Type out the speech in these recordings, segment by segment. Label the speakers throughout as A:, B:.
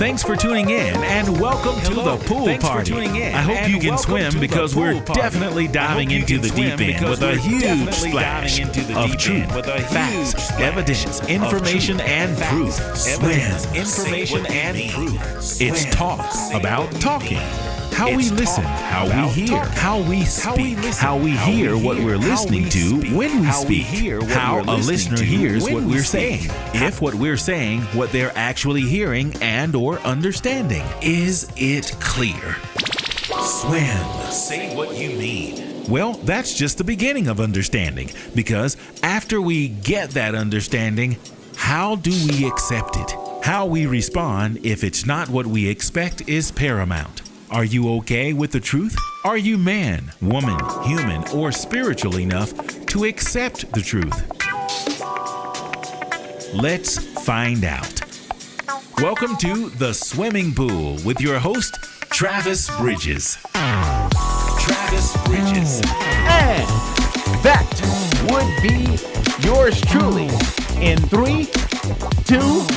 A: Thanks for tuning in and welcome to the pool party. I hope you can swim because we're definitely diving into the deep end with a huge splash of truth, facts, evidence, information, and proof. SWYM. Information and proof. It's talk about talking. How we listen, how we hear, how we speak, how we hear what we're listening to when we speak, how a listener hears what we're saying, if what we're saying, what they're actually hearing and or understanding. Is it clear? SWYM. Say what you mean. Well, that's just the beginning of understanding, because after we get that understanding, how do we accept it? How we respond if it's not what we expect is paramount. Are you okay with the truth? Are you man, woman, human, or spiritual enough to accept the truth? Let's find out. Welcome to the Swimming Pool with your host, Travis Bridges. Travis Bridges.
B: And that would be yours truly in 3, 2,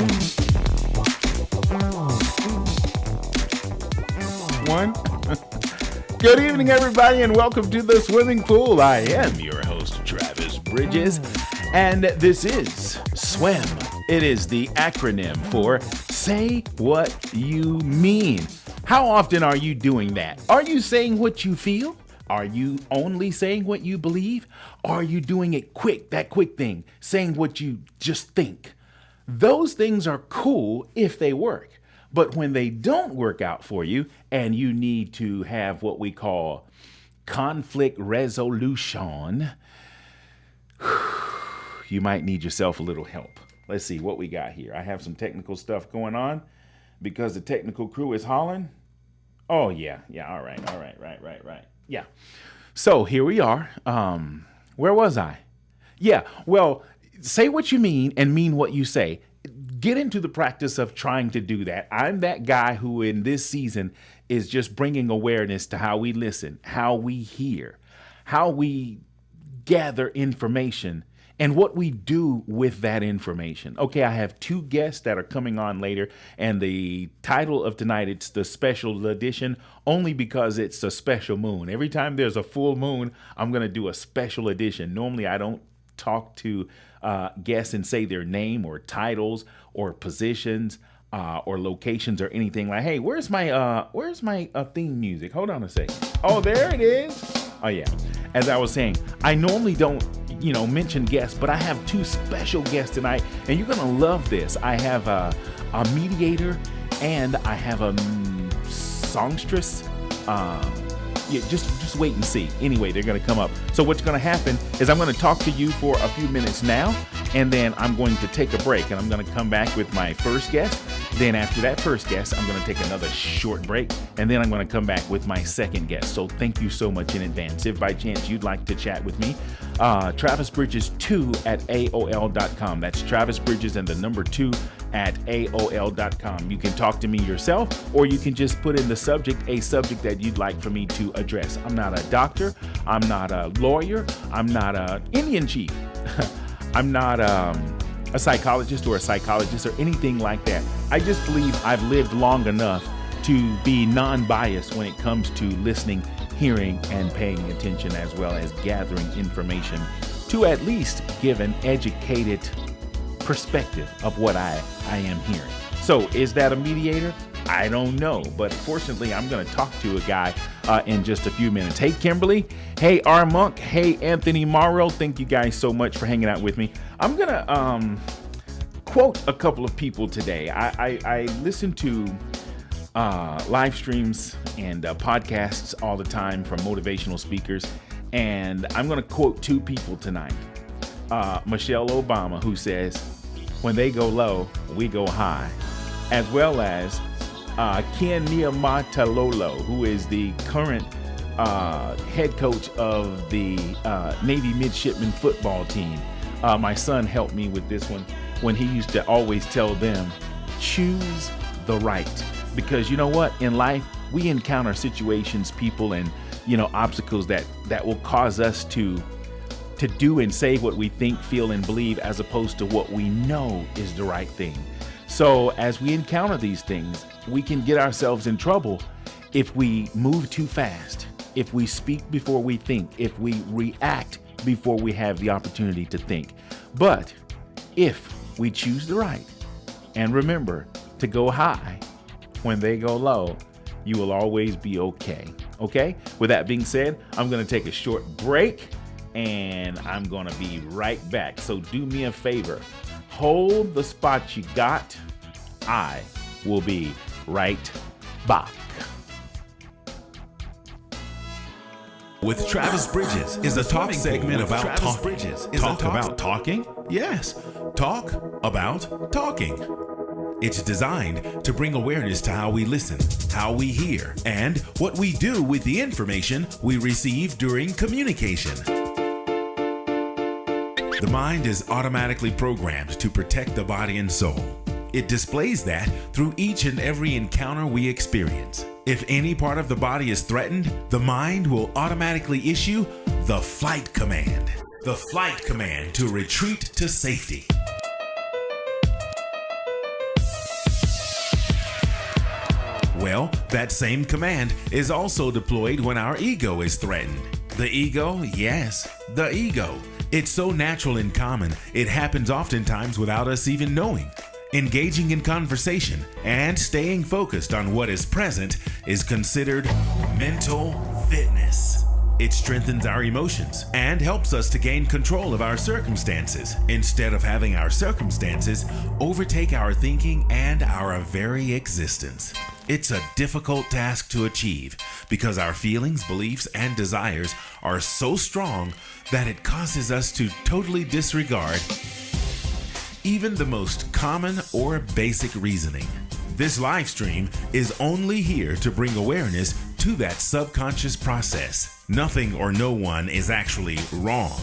B: 1. Good evening, everybody, and welcome to the Swimming Pool. I am your host, Travis Bridges, and this is SWYM. It is the acronym for Say What You Mean. How often are you doing that? Are you saying what you feel? Are you only saying what you believe? Are you doing it quick, that quick thing, saying what you just think? Those things are cool if they work. But when they don't work out for you and you need to have what we call conflict resolution, you might need yourself a little help. Let's see what we got here. I have some technical stuff going on because the technical crew is hollering. Oh, yeah. All right. Right. Yeah. So here we are. Where was I? Yeah. Well, say what you mean and mean what you say. Get into the practice of trying to do that. I'm that guy who in this season is just bringing awareness to how we listen, how we hear, how we gather information, and what we do with that information. Okay, I have 2 guests that are coming on later, and the title of tonight, it's the special edition, only because it's a special moon. Every time there's a full moon, I'm going to do a special edition. Normally, I don't talk to guests and say their name or titles or positions or locations or anything like, hey, where's my theme music? Hold on a second. Oh, there it is. Oh, yeah. As I was saying, I normally don't, mention guests, but I have 2 special guests tonight, and you're going to love this. I have a mediator and I have a songstress. Yeah, just wait and see. Anyway, they're going to come up. So what's going to happen is I'm going to talk to you for a few minutes now, and then I'm going to take a break, and I'm going to come back with my first guest. Then after that first guest, I'm going to take another short break, and then I'm going to come back with my second guest. So thank you so much in advance. If by chance you'd like to chat with me, Travis Bridges 2 at AOL.com. That's Travis Bridges and the number 2 at AOL.com. You can talk to me yourself, or you can just put in the subject, a subject that you'd like for me to address. I'm not a doctor. I'm not a lawyer. I'm not an Indian chief. I'm not a psychologist or anything like that. I just believe I've lived long enough to be non-biased when it comes to listening, hearing, and paying attention, as well as gathering information to at least give an educated perspective of what I am hearing. So is that a mediator? I don't know, but fortunately, I'm going to talk to a guy in just a few minutes. Hey, Kimberly. Hey, R. Monk. Hey, Anthony Morrow. Thank you guys so much for hanging out with me. I'm going to quote a couple of people today. I listen to live streams and podcasts all the time from motivational speakers, and I'm going to quote 2 people tonight. Michelle Obama, who says, when they go low, we go high, as well as Ken Niumatalolo, who is the current head coach of the Navy midshipman football team. My son helped me with this one when he used to always tell them, choose the right. Because you know what? In life, we encounter situations, people, and obstacles that will cause us to do and say what we think, feel, and believe, as opposed to what we know is the right thing. So as we encounter these things, we can get ourselves in trouble if we move too fast, if we speak before we think, if we react before we have the opportunity to think. But if we choose the right and remember to go high when they go low, you will always be okay. Okay? With that being said, I'm going to take a short break and I'm going to be right back. So do me a favor. Hold the spot you got. I will be right back.
A: With Travis Bridges is a talk segment about talking. Talk about talking? Yes. Talk about talking. It's designed to bring awareness to how we listen, how we hear, and what we do with the information we receive during communication. The mind is automatically programmed to protect the body and soul. It displays that through each and every encounter we experience. If any part of the body is threatened, the mind will automatically issue the flight command. The flight command to retreat to safety. Well, that same command is also deployed when our ego is threatened. The ego, yes, the ego. It's so natural and common, it happens oftentimes without us even knowing. Engaging in conversation and staying focused on what is present is considered mental fitness. It strengthens our emotions and helps us to gain control of our circumstances instead of having our circumstances overtake our thinking and our very existence. It's a difficult task to achieve because our feelings, beliefs, and desires are so strong that it causes us to totally disregard even the most common or basic reasoning. This live stream is only here to bring awareness to that subconscious process. Nothing or no one is actually wrong.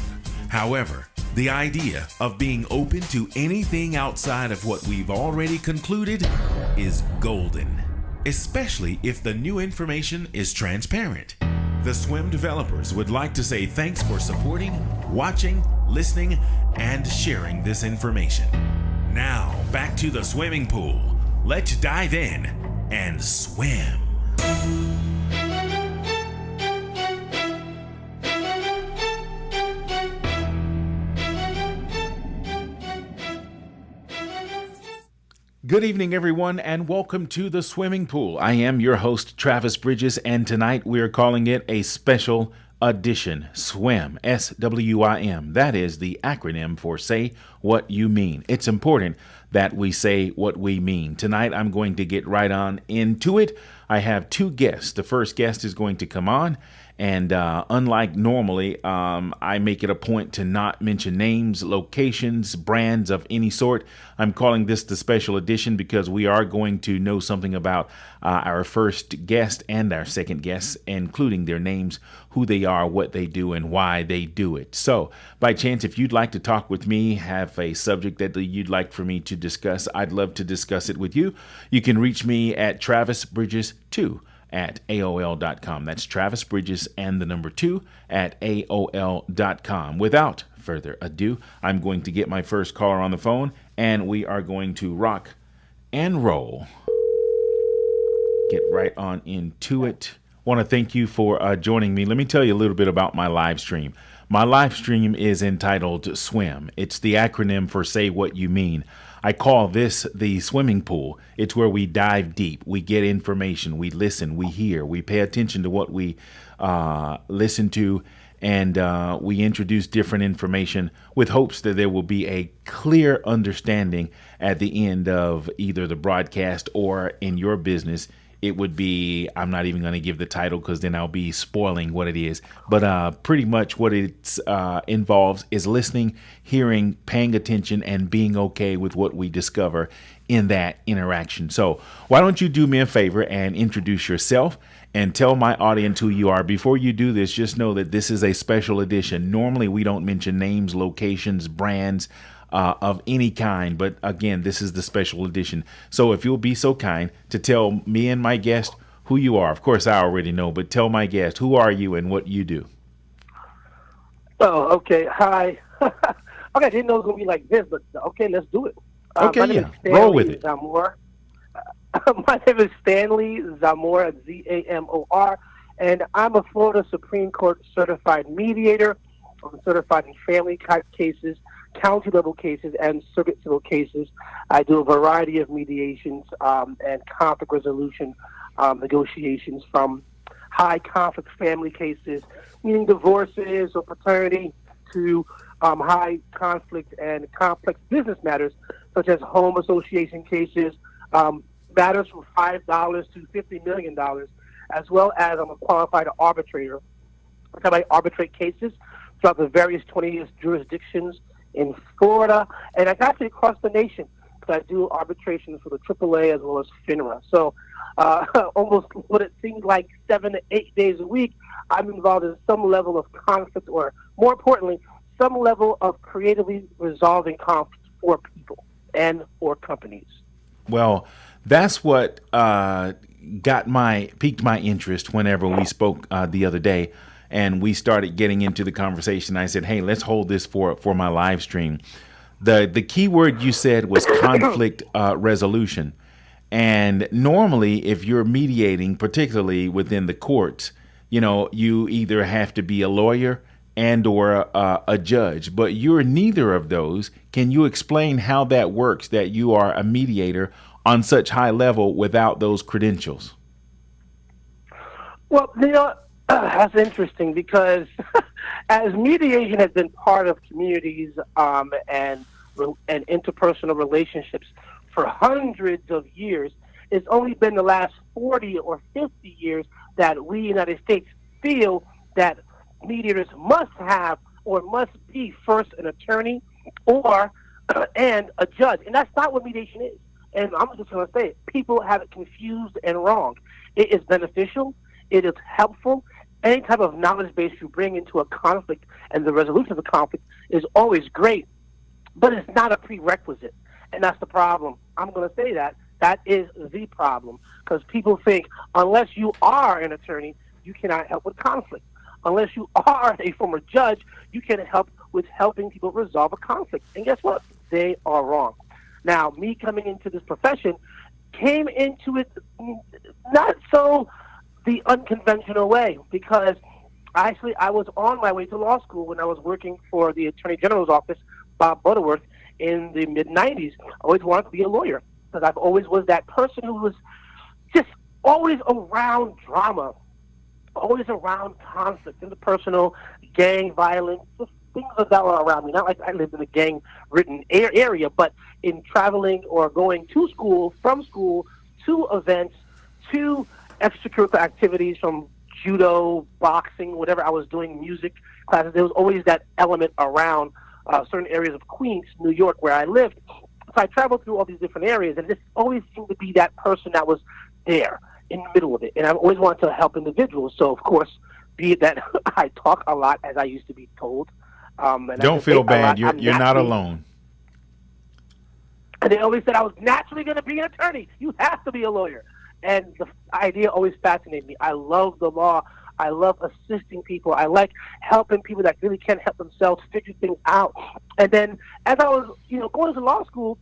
A: However, the idea of being open to anything outside of what we've already concluded is golden, especially if the new information is transparent. The SWYM developers would like to say thanks for supporting, watching, listening, and sharing this information. Now, back to the swimming pool. Let's dive in and swim.
B: Good evening, everyone, and welcome to the swimming pool. I am your host, Travis Bridges, and tonight we are calling it a special edition. SWYM, S-W-Y-M. That is the acronym for Say What You Mean. It's important that we say what we mean. Tonight, I'm going to get right on into it. I have two guests. The first guest is going to come on, and unlike normally, I make it a point to not mention names, locations, brands of any sort. I'm calling this the special edition because we are going to know something about our first guest and our second guest, including their names, who they are, what they do, and why they do it. So, by chance, if you'd like to talk with me, have a subject that you'd like for me to discuss, I'd love to discuss it with you. You can reach me at TravisBridges2 at AOL.com. That's Travis Bridges and the number 2 at AOL.com. Without further ado, I'm going to get my first caller on the phone, and we are going to rock and roll. Get right on into it. Want to thank you for joining me. Let me tell you a little bit about my live stream. My live stream is entitled SWYM. It's the acronym for Say What You Mean. I call this the swimming pool. It's where we dive deep. We get information. We listen. We hear. We pay attention to what we listen to. And we introduce different information with hopes that there will be a clear understanding at the end of either the broadcast or in your business. It would be, I'm not even going to give the title because then I'll be spoiling what it is. But pretty much what it involves is listening, hearing, paying attention, and being okay with what we discover in that interaction. So why don't you do me a favor and introduce yourself and tell my audience who you are. Before you do this, just know that this is a special edition. Normally, we don't mention names, locations, brands, of any kind. But again, this is the special edition. So if you'll be so kind to tell me and my guest who you are. Of course, I already know, but tell my guest, who are you and what you do?
C: Oh, okay. Hi. Okay, I didn't know it was going to be like this, but okay, let's do it.
B: Okay, yeah. Roll with it.
C: Zamor. My name is Stanley Zamora, Zamor, and I'm a Florida Supreme Court certified mediator. I'm certified in family cases, county-level cases, and circuit civil cases. I do a variety of mediations and conflict resolution negotiations, from high-conflict family cases, meaning divorces or paternity, to high-conflict and complex business matters, such as home association cases, matters from $5 to $50 million, as well as I'm a qualified arbitrator. I arbitrate cases throughout the various 20 jurisdictions in Florida, and actually across the nation, because I do arbitrations for the AAA as well as FINRA. So almost what it seems like 7 to 8 days a week, I'm involved in some level of conflict, or more importantly, some level of creatively resolving conflict for people and for companies.
B: Well, that's what piqued my interest whenever we spoke the other day, and we started getting into the conversation. I said, "Hey, let's hold this for my live stream." The key word you said was conflict resolution, and normally, if you're mediating, particularly within the courts, you either have to be a lawyer and or a judge, but you're neither of those. Can you explain how that works, that you are a mediator on such high level without those credentials?
C: Well, that's interesting, because as mediation has been part of communities and interpersonal relationships for hundreds of years, it's only been the last 40 or 50 years that we, United States, feel that mediators must have or must be first an attorney or and a judge. And that's not what mediation is. And I'm just going to say it. People have it confused and wrong. It is beneficial. It is helpful. Any type of knowledge base you bring into a conflict and the resolution of a conflict is always great, but it's not a prerequisite. And that's the problem. I'm going to say that. That is the problem, because people think unless you are an attorney, you cannot help with conflict. Unless you are a former judge, you can help with helping people resolve a conflict. And guess what? They are wrong. Now, me coming into this profession came into it not so the unconventional way, because actually I was on my way to law school when I was working for the Attorney General's office, Bob Butterworth, in the mid-'90s. I always wanted to be a lawyer, because I've always was that person who was just always around drama, always around conflict, interpersonal, gang violence, just things that were around me. Not like I lived in a gang-ridden area, but in traveling or going to school, from school, to events, to extracurricular activities, from judo, boxing, whatever I was doing, music classes. There was always that element around certain areas of Queens, New York, where I lived. So I traveled through all these different areas, and this always seemed to be that person that was there in the middle of it. And I always wanted to help individuals. So, of course, be it that I talk a lot, as I used to be told. And
B: Don't feel bad. You're not alone.
C: And they always said I was naturally going to be an attorney. You have to be a lawyer. And the idea always fascinated me. I love the law. I love assisting people. I like helping people that really can't help themselves figure things out. And then as I was, going to law school,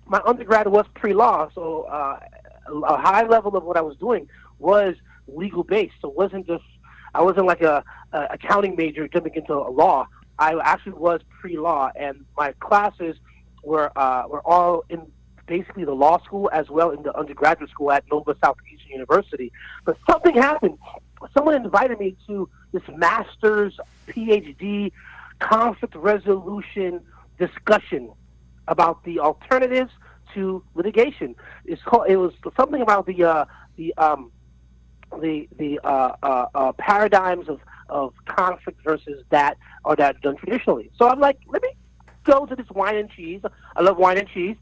C: my undergrad was pre-law. So a high level of what I was doing was legal based. So I wasn't like a accounting major jumping into a law. I actually was pre-law, and my classes were all in basically the law school as well in the undergraduate school at Nova Southeastern University. But something happened. Someone invited me to this master's PhD conflict resolution discussion about the alternatives to litigation. It was something about the paradigms of conflict versus that done traditionally. So I'm like, let me go to this wine and cheese. I love wine and cheese.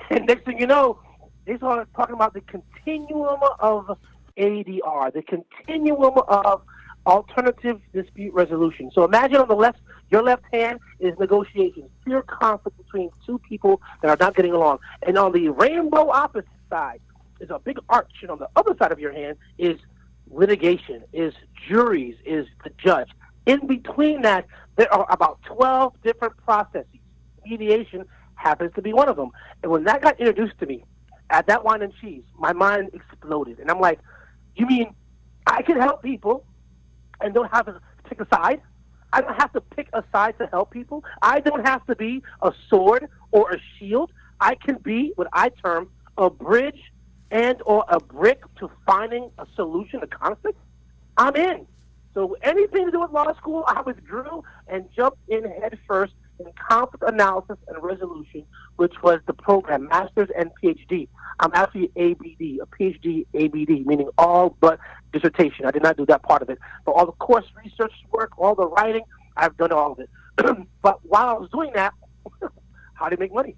C: And next thing you know, they started talking about the continuum of ADR, the continuum of alternative dispute resolution. So imagine on the left, your left hand is negotiations, pure conflict between two people that are not getting along. And on the rainbow opposite side is a big arch, and on the other side of your hand is litigation, is juries, is the judge. In between that, there are about 12 different processes. Mediation happens to be one of them. And when that got introduced to me, at that wine and cheese, my mind exploded. And I'm like, you mean I can help people and don't have to pick a side? I don't have to pick a side to help people. I don't have to be a sword or a shield. I can be what I term a bridge and or a brick to finding a solution to conflict. I'm in. So anything to do with law school, I withdrew and jumped in head first in conflict analysis and resolution, which was the program, Master's and PhD. I'm actually ABD, a PhD ABD, meaning all but dissertation. I did not do that part of it. But all the course research work, all the writing, I've done all of it. But while I was doing that, how do you make money?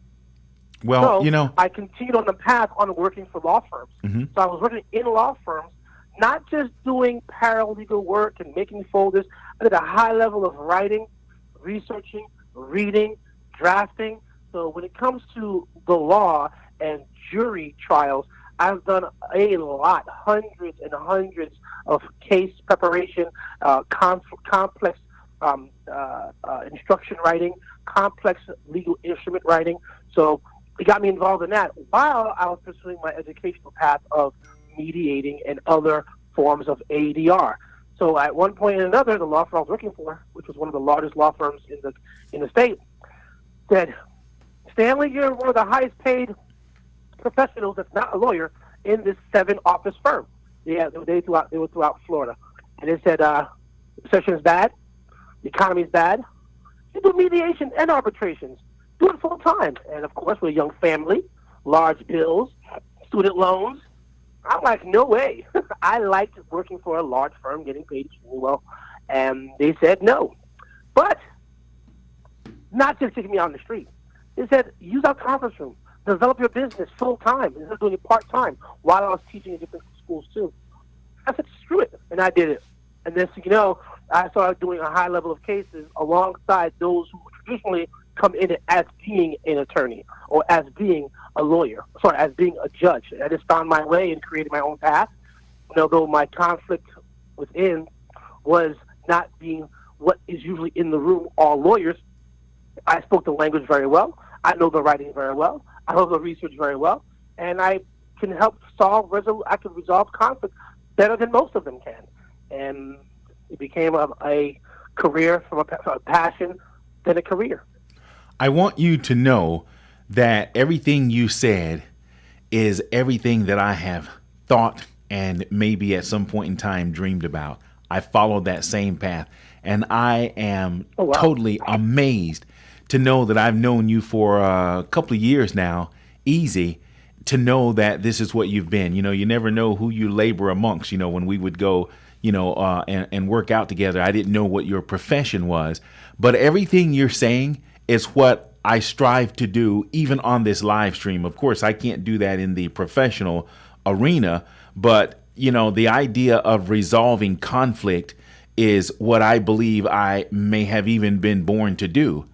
B: Well,
C: so I continued on the path on working for law firms.
B: Mm-hmm.
C: So I was working in law firms, not just doing paralegal work and making folders. I did a high level of writing, researching, reading, drafting. So when it comes to the law and jury trials, I've done a lot, hundreds and hundreds of case preparation, complex instruction writing, complex legal instrument writing. So it got me involved in that while I was pursuing my educational path of mediating and other forms of ADR. So at one point or another, the law firm I was working for, which was one of the largest law firms in the state, said, Stanley, you're one of the highest paid professionals, that's not a lawyer, in this 7-office firm. Yeah, they were throughout Florida. And they said, recession is bad, the economy is bad, you do mediation and arbitrations. Do it full time. And of course, we're a young family, large bills, student loans. I'm like, no way. I liked working for a large firm, getting paid extremely well. And they said no. But not just kicking me out on the street. They said, use our conference room. Develop your business full time instead of doing it part time while I was teaching in different schools too. I said, screw it. And I did it. And then, I started doing a high level of cases alongside those who traditionally come in as being an attorney or as being a lawyer, as being a judge. I just found my way and created my own path. And although my conflict within was not being what is usually in the room, all lawyers, I spoke the language very well. I know the writing very well. I know the research very well. And I can help I can resolve conflict better than most of them can. And it became a career from a passion than a career.
B: I want you to know that everything you said is everything that I have thought and maybe at some point in time dreamed about. I followed that same path, and I am totally amazed to know that I've known you for a couple of years now, easy, to know that this is what you've been. You never know who you labor amongst. When we would go, and work out together, I didn't know what your profession was, but everything you're saying is what I strive to do, even on this live stream. Of course, I can't do that in the professional arena, but the idea of resolving conflict is what I believe I may have even been born to do.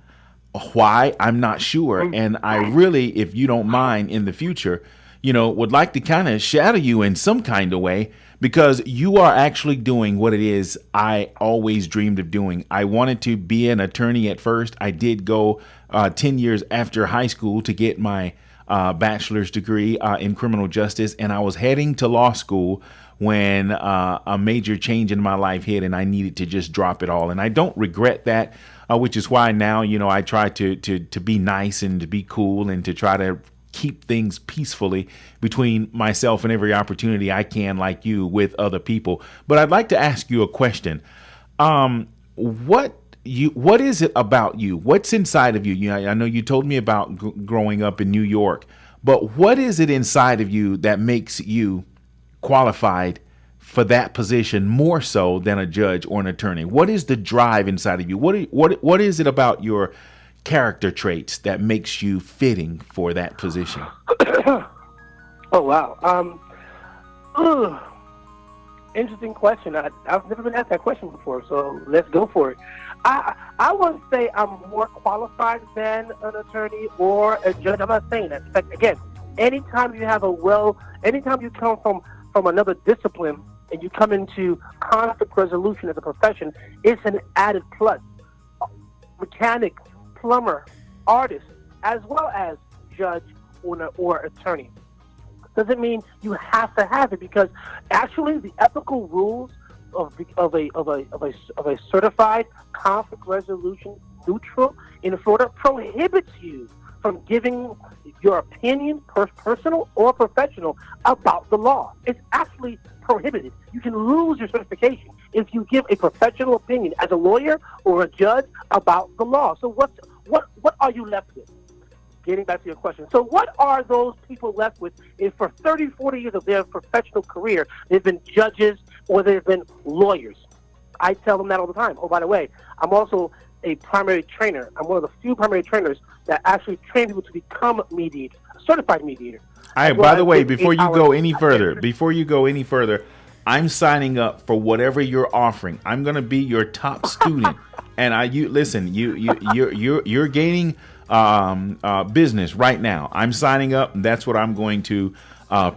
B: Why? I'm not sure. And I really, if you don't mind, in the future, would like to kind of shadow you in some kind of way, because you are actually doing what it is I always dreamed of doing. I wanted to be an attorney at first. I did go 10 years after high school to get my bachelor's degree in criminal justice, and I was heading to law school when a major change in my life hit, and I needed to just drop it all. And I don't regret that, which is why now, I try to be nice and to be cool and to try to keep things peacefully between myself and every opportunity I can, like you, with other people. But I'd like to ask you a question. What is it about you? What's inside of you? I know you told me about growing up in New York, but what is it inside of you that makes you qualified for that position more so than a judge or an attorney? What is the drive inside of you? What is it about your character traits that makes you fitting for that position?
C: Oh, wow. Interesting question. I've never been asked that question before, so let's go for it. I wouldn't say I'm more qualified than an attorney or a judge. I'm not saying that. In fact, again, anytime you come from another discipline and you come into conflict resolution as a profession, it's an added plus. Mechanic, plumber, artist, as well as judge or attorney. doesn't mean you have to have it, because actually the ethical rules of a certified conflict resolution neutral in Florida prohibits you from giving your opinion, personal or professional, about the law. It's actually prohibited. You can lose your certification if you give a professional opinion as a lawyer or a judge about the law. So what are you left with? Getting back to your question. So what are those people left with if for 30, 40 years of their professional career, they've been judges or they've been lawyers? I tell them that all the time. Oh, by the way, I'm also a primary trainer. I'm one of the few primary trainers that actually train people to become mediators, a certified mediator.
B: All right, by the way, before you go any further, I'm signing up for whatever you're offering. I'm going to be your top student. And you're gaining business right now. I'm signing up, and that's what I'm going to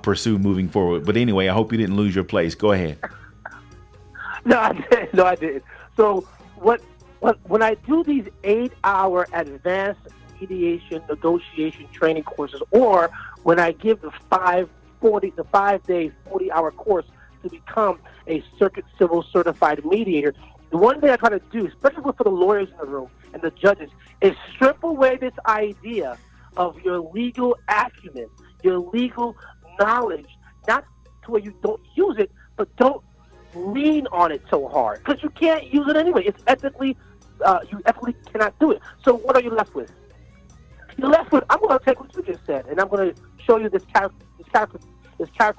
B: pursue moving forward. But anyway, I hope you didn't lose your place. Go ahead.
C: No, I didn't. So when I do these 8-hour advanced mediation negotiation training courses, or when I give the 5-day 40-hour course to become a circuit civil certified mediator, the one thing I try to do, especially for the lawyers in the room and the judges, is strip away this idea of your legal acumen, your legal knowledge, not to where you don't use it, but don't lean on it so hard, because you can't use it anyway. It's ethically, you ethically cannot do it. So what are you left with? You're left with, I'm going to take what you just said, and I'm going to show you this character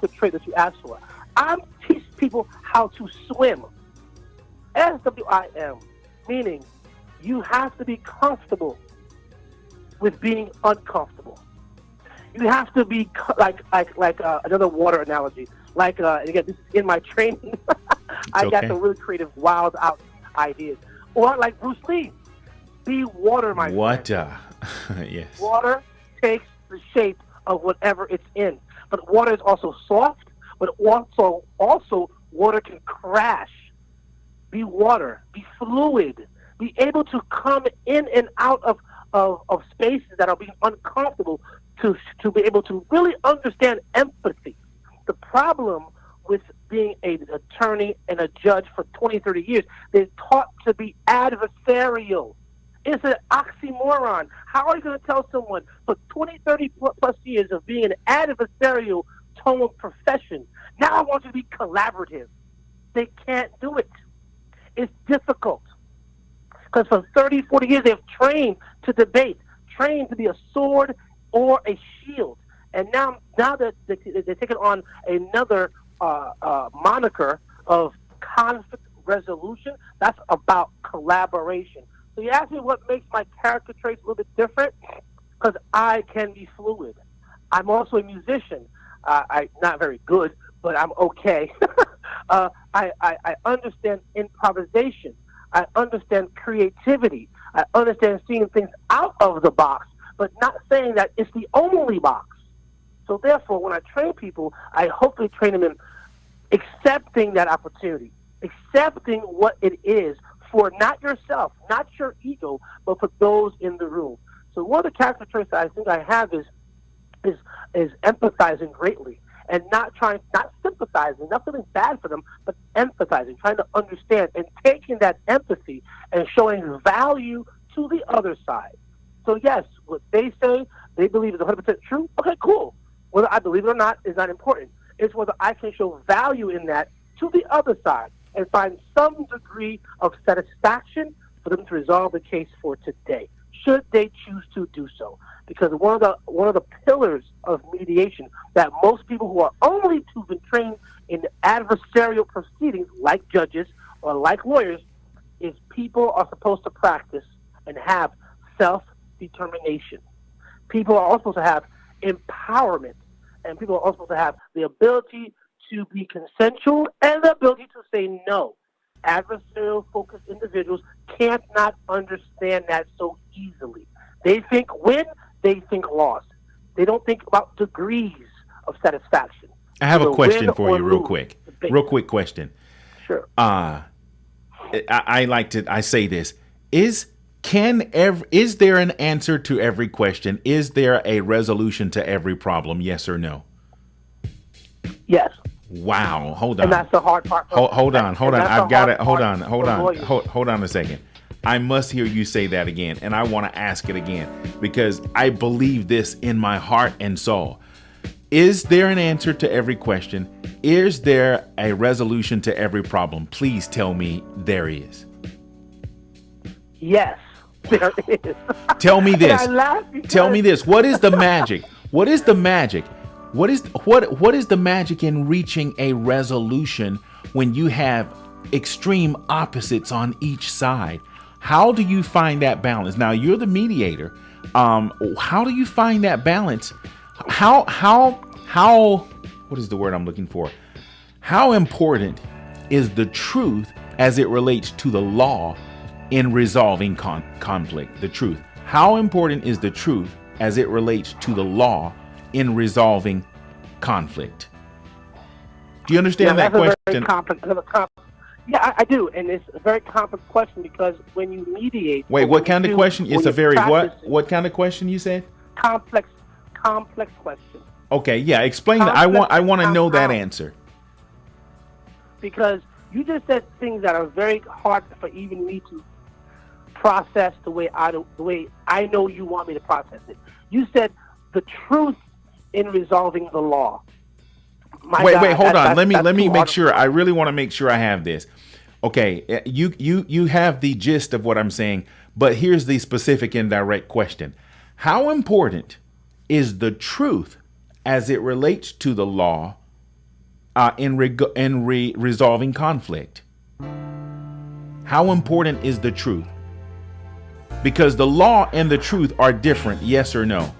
C: trait that you asked for. I'm teaching people how to swim. SWYM, meaning you have to be comfortable with being uncomfortable. You have to be like another water analogy. And again, this is in my training. I got some really creative, wild out ideas. Or like Bruce Lee, be water, my friend.
B: Yes.
C: Water takes the shape of whatever it's in. But water is also soft, but also water can crash. Be water, be fluid, be able to come in and out of spaces that are being uncomfortable to be able to really understand empathy. The problem with being an attorney and a judge for 20, 30 years, they're taught to be adversarial. It's an oxymoron. How are you going to tell someone for 20, 30 plus years of being an adversarial tone profession, now I want you to be collaborative? They can't do it. It's difficult. Because for 30, 40 years, they've trained to debate, trained to be a sword or a shield. And now they're taking on another moniker of conflict resolution. That's about collaboration. So you ask me what makes my character traits a little bit different? Because I can be fluid. I'm also a musician. I'm not very good, but I'm okay. I understand improvisation. I understand creativity. I understand seeing things out of the box, but not saying that it's the only box. So therefore, when I train people, I hopefully train them in accepting that opportunity, accepting what it is for not yourself, not your ego, but for those in the room. So one of the character traits that I think I have is empathizing greatly, and not sympathizing, not feeling bad for them, but empathizing, trying to understand and taking that empathy and showing value to the other side. So yes, what they say, they believe is 100% true. Okay, cool. Whether I believe it or not is not important. It's whether I can show value in that to the other side and find some degree of satisfaction for them to resolve the case for today, should they choose to do so. Because one of the pillars of mediation that most people who are only to been trained in adversarial proceedings, like judges or like lawyers, is people are supposed to practice and have self-determination. People are also supposed to have empowerment, and people are also supposed to have the ability to be consensual and the ability to say no. Adversarial-focused individuals can't not understand that so easily. They think win, they think loss. They don't think about degrees of satisfaction.
B: I have a question for you real quick. Real quick question.
C: Sure.
B: I say this. Is there an answer to every question? Is there a resolution to every problem? Yes or no?
C: Yes.
B: Wow. Hold on.
C: And that's the hard part.
B: Hold on. I've got it. Hold on a second. I must hear you say that again, and I want to ask it again because I believe this in my heart and soul. Is there an answer to every question? Is there a resolution to every problem? Please tell me there is.
C: Yes, there is.
B: Tell me this. Tell me this. What is the magic? What is the magic? What is the magic in reaching a resolution when you have extreme opposites on each side? How do you find that balance? Now you're the mediator. How do you find that balance? How what is the word I'm looking for? How important is the truth as it relates to the law in resolving conflict? The truth. How important is the truth as it relates to the law in resolving conflict? Do you understand that question?
C: Yeah, I do, and it's a very complex question because when you mediate.
B: Wait, what kind of question? It's a very what? What kind of question you said?
C: Complex question.
B: Okay, yeah. Explain that. I want to know that answer.
C: Because you just said things that are very hard for even me to process the way I know you want me to process it. You said the truth in resolving the law.
B: Wait, hold on. Let me make sure. I really want to make sure I have this. Okay, you have the gist of what I'm saying, but here's the specific and direct question. How important is the truth as it relates to the law in resolving conflict? How important is the truth? Because the law and the truth are different, yes or no?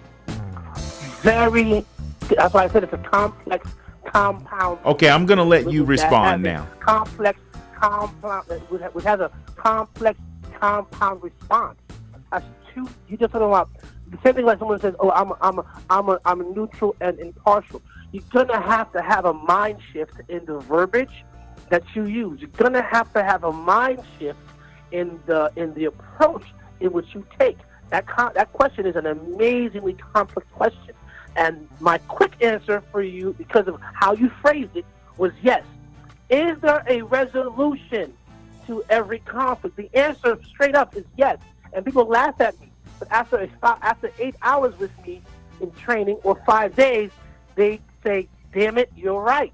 C: That's why I said it's a complex compound.
B: Okay, I'm going to let you respond now.
C: Complex compound, which has a complex compound response. That's two. You just don't know the same thing like someone says, "Oh, I'm neutral and impartial." You're gonna have to have a mind shift in the verbiage that you use. You're gonna have to have a mind shift in the approach in which you take. That question is an amazingly complex question. And my quick answer for you, because of how you phrased it, was yes. Is there a resolution to every conflict? The answer straight up is yes. And people laugh at me. But after 8 hours with me in training or 5 days, they say, damn it, you're right.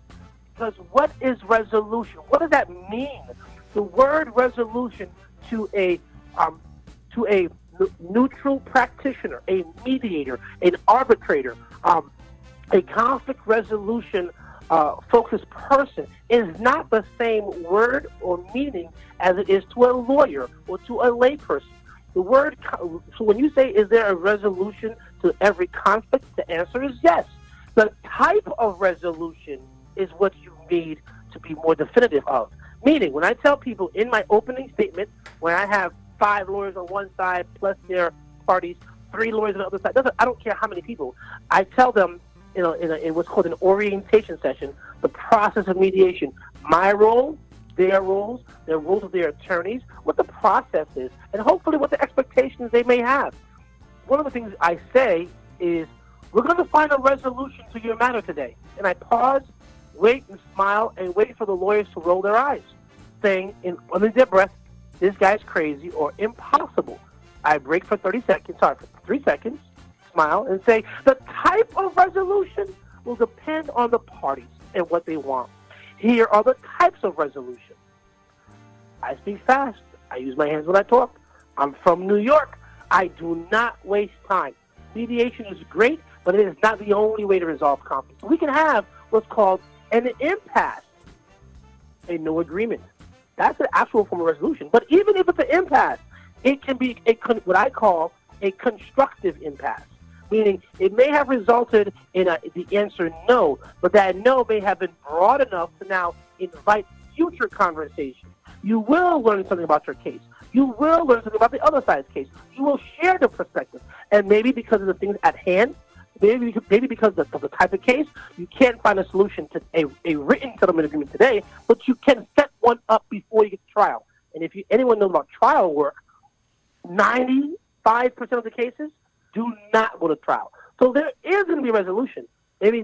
C: Because what is resolution? What does that mean? The word resolution to a neutral practitioner, a mediator, an arbitrator, a conflict resolution focused person is not the same word or meaning as it is to a lawyer or to a layperson. The word, so when you say, is there a resolution to every conflict, the answer is yes. The type of resolution is what you need to be more definitive of. Meaning, when I tell people in my opening statement, when I have 5 lawyers on one side plus their parties, 3 lawyers on the other side, I don't care how many people, I tell them in what's called an orientation session, the process of mediation, my role, their roles of their attorneys, what the process is, and hopefully what the expectations they may have. One of the things I say is, we're going to find a resolution to your matter today. And I pause, wait and smile, and wait for the lawyers to roll their eyes, saying, under their breath, this guy's crazy or impossible. I break for 3 seconds, smile, and say, the type of resolution will depend on the parties and what they want. Here are the types of resolution. I speak fast. I use my hands when I talk. I'm from New York. I do not waste time. Mediation is great, but it is not the only way to resolve conflict. We can have what's called an impasse, a no agreement. That's an actual form of resolution. But even if it's an impasse, it can be what I call a constructive impasse, meaning it may have resulted in the answer no, but that no may have been broad enough to now invite future conversation. You will learn something about your case. You will learn something about the other side's case. You will share the perspective. And maybe because of the things at hand, maybe because of the type of case, you can't find a solution to a written settlement agreement today, but you can set one up before you get to trial. And if anyone knows about trial work, 95% of the cases do not go to trial. So there is going to be a resolution. maybe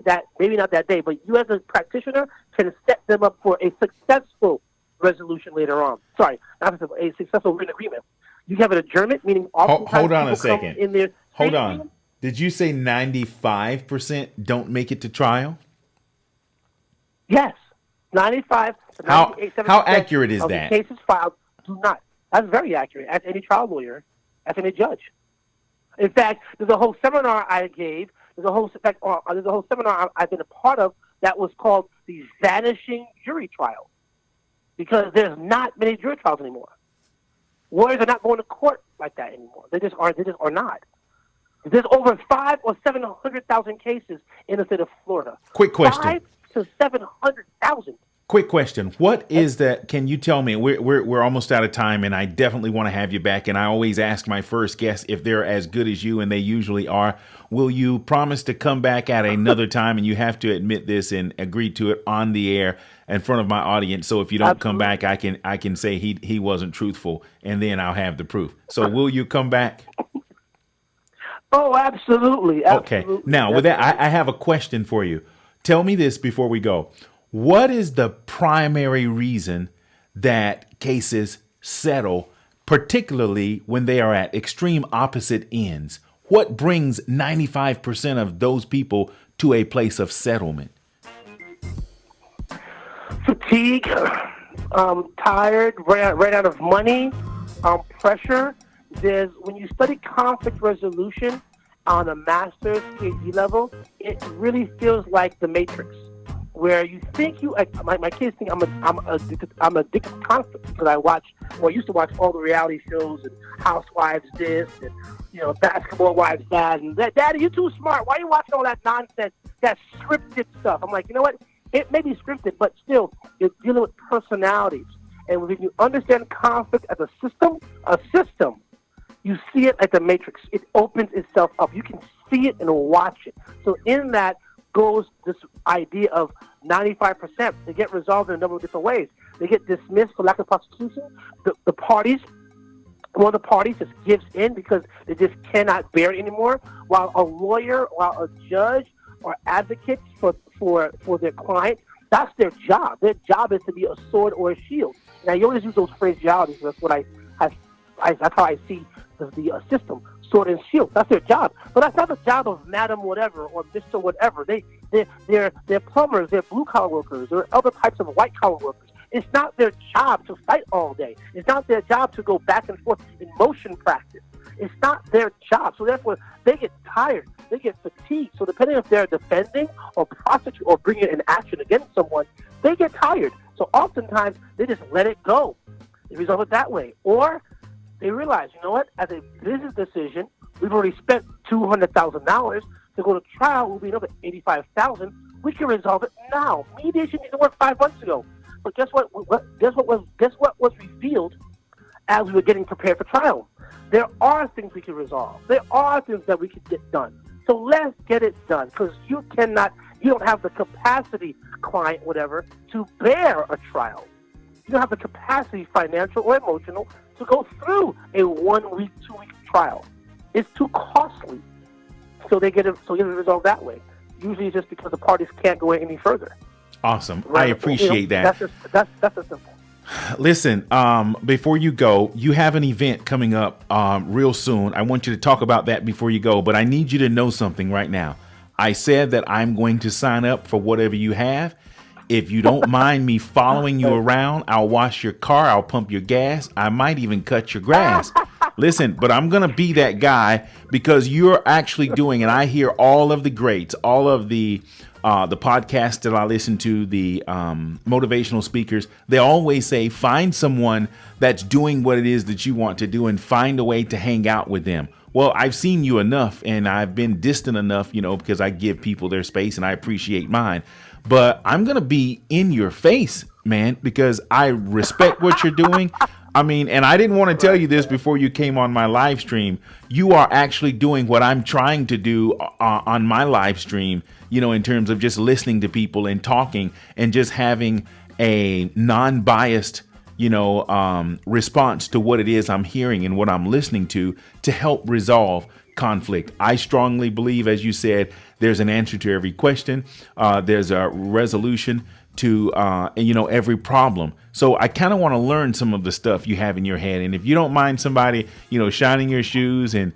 C: not that day, but you as a practitioner can set them up for a successful resolution later on. Sorry, not a successful written agreement. You have an adjournment, meaning oftentimes
B: Hold on a
C: people come
B: second.
C: in there.
B: Hold on. Did you say 95% don't make it to trial?
C: Yes, 95 to 98%.
B: How accurate is
C: of
B: that?
C: The cases filed do not. That's very accurate. As any trial lawyer, as any judge. In fact, there's a whole seminar I gave. There's a whole seminar I've been a part of that was called the Vanishing Jury Trial, because there's not many jury trials anymore. Lawyers are not going to court like that anymore. They just are not. There's over 500,000 or 700,000 cases in the state of Florida.
B: Quick question.
C: 500,000 to 700,000.
B: Quick question. What is that? Can you tell me? We're almost out of time, and I definitely want to have you back. And I always ask my first guests if they're as good as you, and they usually are. Will you promise to come back at another time? And you have to admit this and agree to it on the air in front of my audience. So if you don't come back, I can say he wasn't truthful, and then I'll have the proof. So will you come back?
C: Oh, absolutely.
B: Okay. Now, with that, I have a question for you. Tell me this before we go. What is the primary reason that cases settle, particularly when they are at extreme opposite ends? What brings 95% of those people to a place of settlement?
C: Fatigue, tired, ran out of money, pressure. When you study conflict resolution on a master's PhD level, it really feels like the Matrix, where you think my kids think I'm addicted to conflict, because I used to watch all the reality shows and Housewives this and Basketball Wives that, and Daddy, you're too smart. Why are you watching all that nonsense, that scripted stuff? I'm like, you know what? It may be scripted, but still, you're dealing with personalities. And when you understand conflict as a system, you see it like the Matrix. It opens itself up. You can see it and watch it. So in that goes this idea of 95%. They get resolved in a number of different ways. They get dismissed for lack of prosecution. One of the parties just gives in because they just cannot bear it anymore, while a judge or advocates for their client, that's their job. Their job is to be a sword or a shield. Now, you always use those phraseologies. That's what that's how I see the system, sword and shield. That's their job. But that's not the job of Madam Whatever or Mr. Whatever. They're plumbers, they're blue-collar workers, or other types of white-collar workers. It's not their job to fight all day. It's not their job to go back and forth in motion practice. It's not their job. So therefore, they get tired. They get fatigued. So depending if they're defending or prosecuting or bringing an action against someone, they get tired. So oftentimes, they just let it go. They resolve it that way. Or they realize, you know what, as a business decision, we've already spent $200,000 to go to trial. Will be another $85,000. We can resolve it now. Mediation didn't work 5 months ago. But guess what? Guess what was revealed as we were getting prepared for trial? There are things we can resolve. There are things that we can get done. So let's get it done, because you don't have the capacity, client, whatever, to bear a trial. You don't have the capacity, financial or emotional, to go through a 1 week, 2 week trial. It's too costly. So they get it resolved that way. Usually it's just because the parties can't go any further.
B: Awesome. Right? I appreciate that.
C: That's a simple.
B: Listen, before you go, you have an event coming up real soon. I want you to talk about that before you go, but I need you to know something right now. I said that I'm going to sign up for whatever you have. If you don't mind me following you around, I'll wash your car, I'll pump your gas, I might even cut your grass. Listen, but I'm going to be that guy, because you're actually doing, and I hear all of the greats, all of the podcasts that I listen to, the motivational speakers, they always say, find someone that's doing what it is that you want to do and find a way to hang out with them. Well, I've seen you enough, and I've been distant enough, because I give people their space and I appreciate mine. But I'm going to be in your face, man, because I respect what you're doing. I mean, and I didn't want to tell you this before you came on my live stream. You are actually doing what I'm trying to do on my live stream, in terms of just listening to people and talking and just having a non-biased response to what it is I'm hearing and what I'm listening to help resolve conflict. I strongly believe, as you said, there's an answer to every question. There's a resolution to every problem. So I kind of want to learn some of the stuff you have in your head. And if you don't mind somebody, shining your shoes and,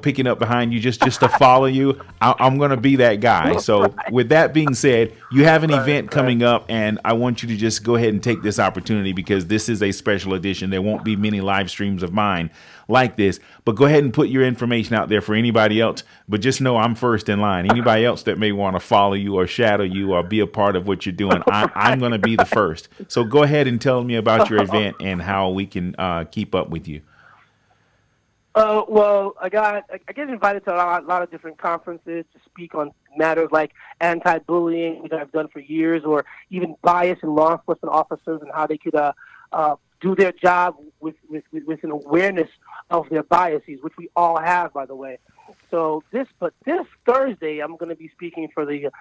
B: picking up behind you just to follow you, I'm going to be that guy. So with that being said, you have an event coming up, and I want you to just go ahead and take this opportunity, because this is a special edition. There won't be many live streams of mine like this, but go ahead and put your information out there for anybody else. But just know I'm first in line. Anybody else that may want to follow you or shadow you or be a part of what you're doing, I'm going to be the first. So go ahead and tell me about your event and how we can keep up with you.
C: Well, I get invited to a lot of different conferences to speak on matters like anti-bullying, which I've done for years, or even bias in law enforcement officers and how they could do their job with an awareness of their biases, which we all have, by the way. So this Thursday, I'm going to be speaking for the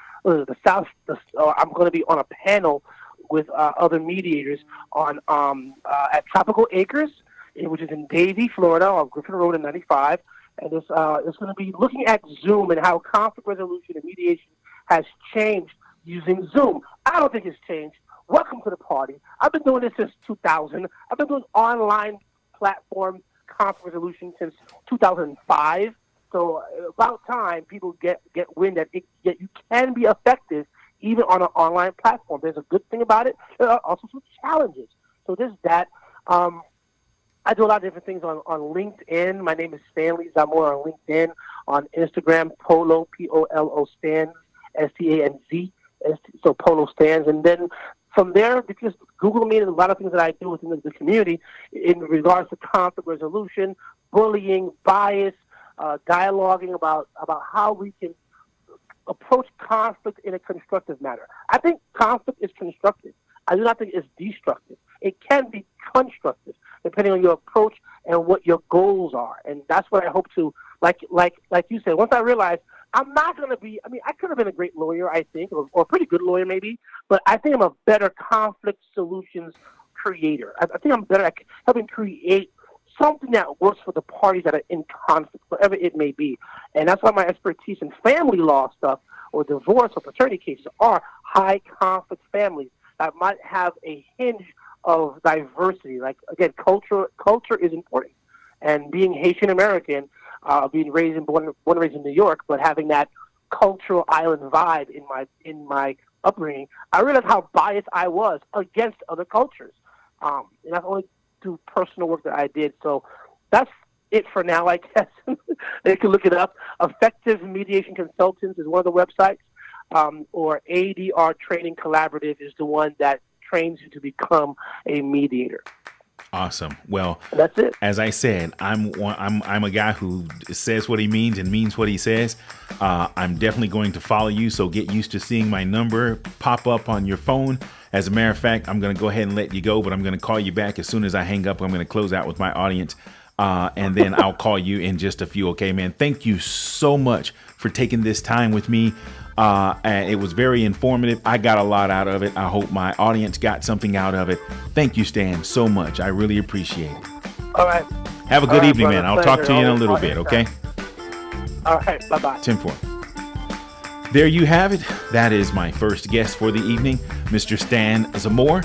C: South. I'm going to be on a panel with other mediators on at Tropical Acres, which is in Davie, Florida, on Griffin Road in 95. And it's going to be looking at Zoom and how conflict resolution and mediation has changed using Zoom. I don't think it's changed. Welcome to the party. I've been doing this since 2000. I've been doing online platform conflict resolution since 2005. So about time people get wind that you can be effective even on an online platform. There's a good thing about it. There are also some challenges. So there's that. I do a lot of different things on LinkedIn. My name is Stanley Zamora on LinkedIn. On Instagram, Polo, P-O-L-O, Stands, S-T-A-N-Z. So Polo Stands. And then from there, just Google me, and a lot of things that I do within the community in regards to conflict resolution, bullying, bias, dialoguing about how we can approach conflict in a constructive manner. I think conflict is constructive. I do not think it's destructive. It can be constructive, depending on your approach and what your goals are. And that's what I hope to, like you said, once I realized I'm not going to be, I could have been a great lawyer, I think, or a pretty good lawyer maybe, but I think I'm a better conflict solutions creator. I think I'm better at helping create something that works for the parties that are in conflict, whatever it may be. And that's why my expertise in family law stuff or divorce or paternity cases are high conflict families that might have a hinge of diversity. Like, again, culture is important. And being Haitian American, being born and raised in New York, but having that cultural island vibe in my upbringing, I realized how biased I was against other cultures. And that's only through personal work that I did. So that's it for now, I guess. You can look it up. Effective Mediation Consultants is one of the websites, or ADR Training Collaborative is the one that trains you to become a mediator.
B: Awesome. Well,
C: that's it.
B: As I said, I'm a guy who says what he means and means what he says. I'm definitely going to follow you, so get used to seeing my number pop up on your phone. As a matter of fact, I'm going to go ahead and let you go, but I'm going to call you back as soon as I hang up. I'm going to close out with my audience, and then I'll call you in just a few. Okay, man. Thank you so much for taking this time with me. And it was very informative. I got a lot out of it. I hope my audience got something out of it. Thank you, Stan, so much. I really appreciate it.
C: All right.
B: Have a good evening, man. I'll talk to you in a little bit, okay?
C: All right. Bye-bye.
B: 10-4. There you have it. That is my first guest for the evening, Mr. Stan Zamora.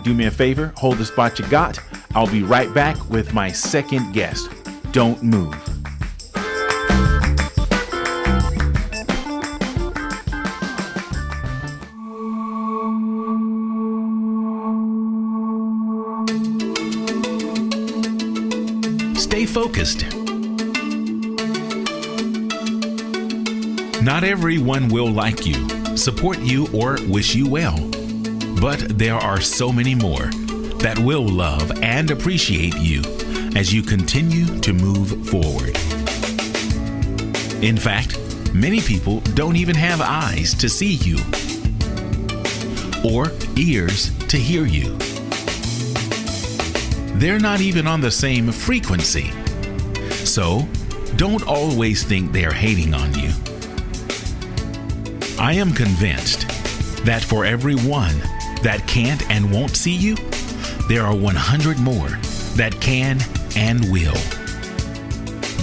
B: Do me a favor. Hold the spot you got. I'll be right back with my second guest. Don't move.
A: Stay focused. Not everyone will like you, support you, or wish you well. But there are so many more that will love and appreciate you as you continue to move forward. In fact, many people don't even have eyes to see you or ears to hear you. They're not even on the same frequency. So, don't always think they're hating on you. I am convinced that for everyone that can't and won't see you, there are 100 more that can and will.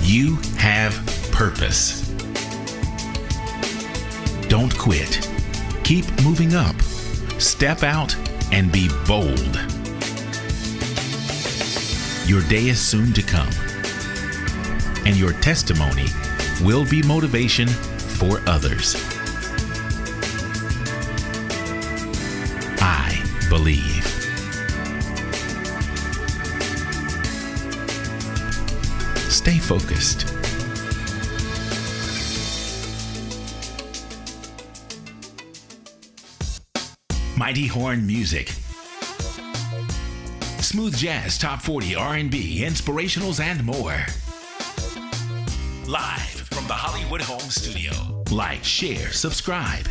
A: You have purpose. Don't quit. Keep moving up. Step out and be bold. Your day is soon to come, and your testimony will be motivation for others. I believe. Stay focused. Mighty Horn Music. Smooth jazz, top 40, R&B, inspirationals, and more. Live from the Hollywood Home Studio. Like, share, subscribe.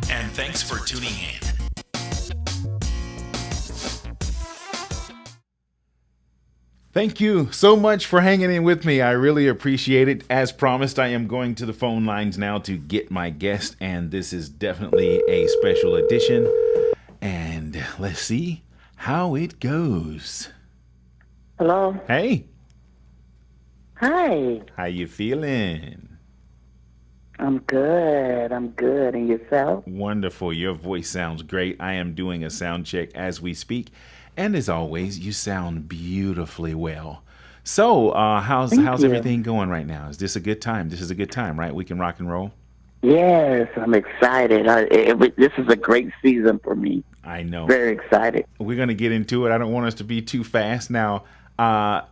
A: And thanks for tuning in.
B: Thank you so much for hanging in with me. I really appreciate it. As promised, I am going to the phone lines now to get my guest, and this is definitely a special edition. And let's see how it goes.
D: Hello.
B: Hey.
D: Hi.
B: How you feeling?
D: I'm good. And yourself?
B: Wonderful. Your voice sounds great. I am doing a sound check as we speak. And as always, you sound beautifully well. So, how's everything going right now? Is this a good time? This is a good time, right? We can rock and roll?
D: Yes, I'm excited. This is a great season for me.
B: I know.
D: Very excited.
B: We're going to get into it. I don't want us to be too fast. Now,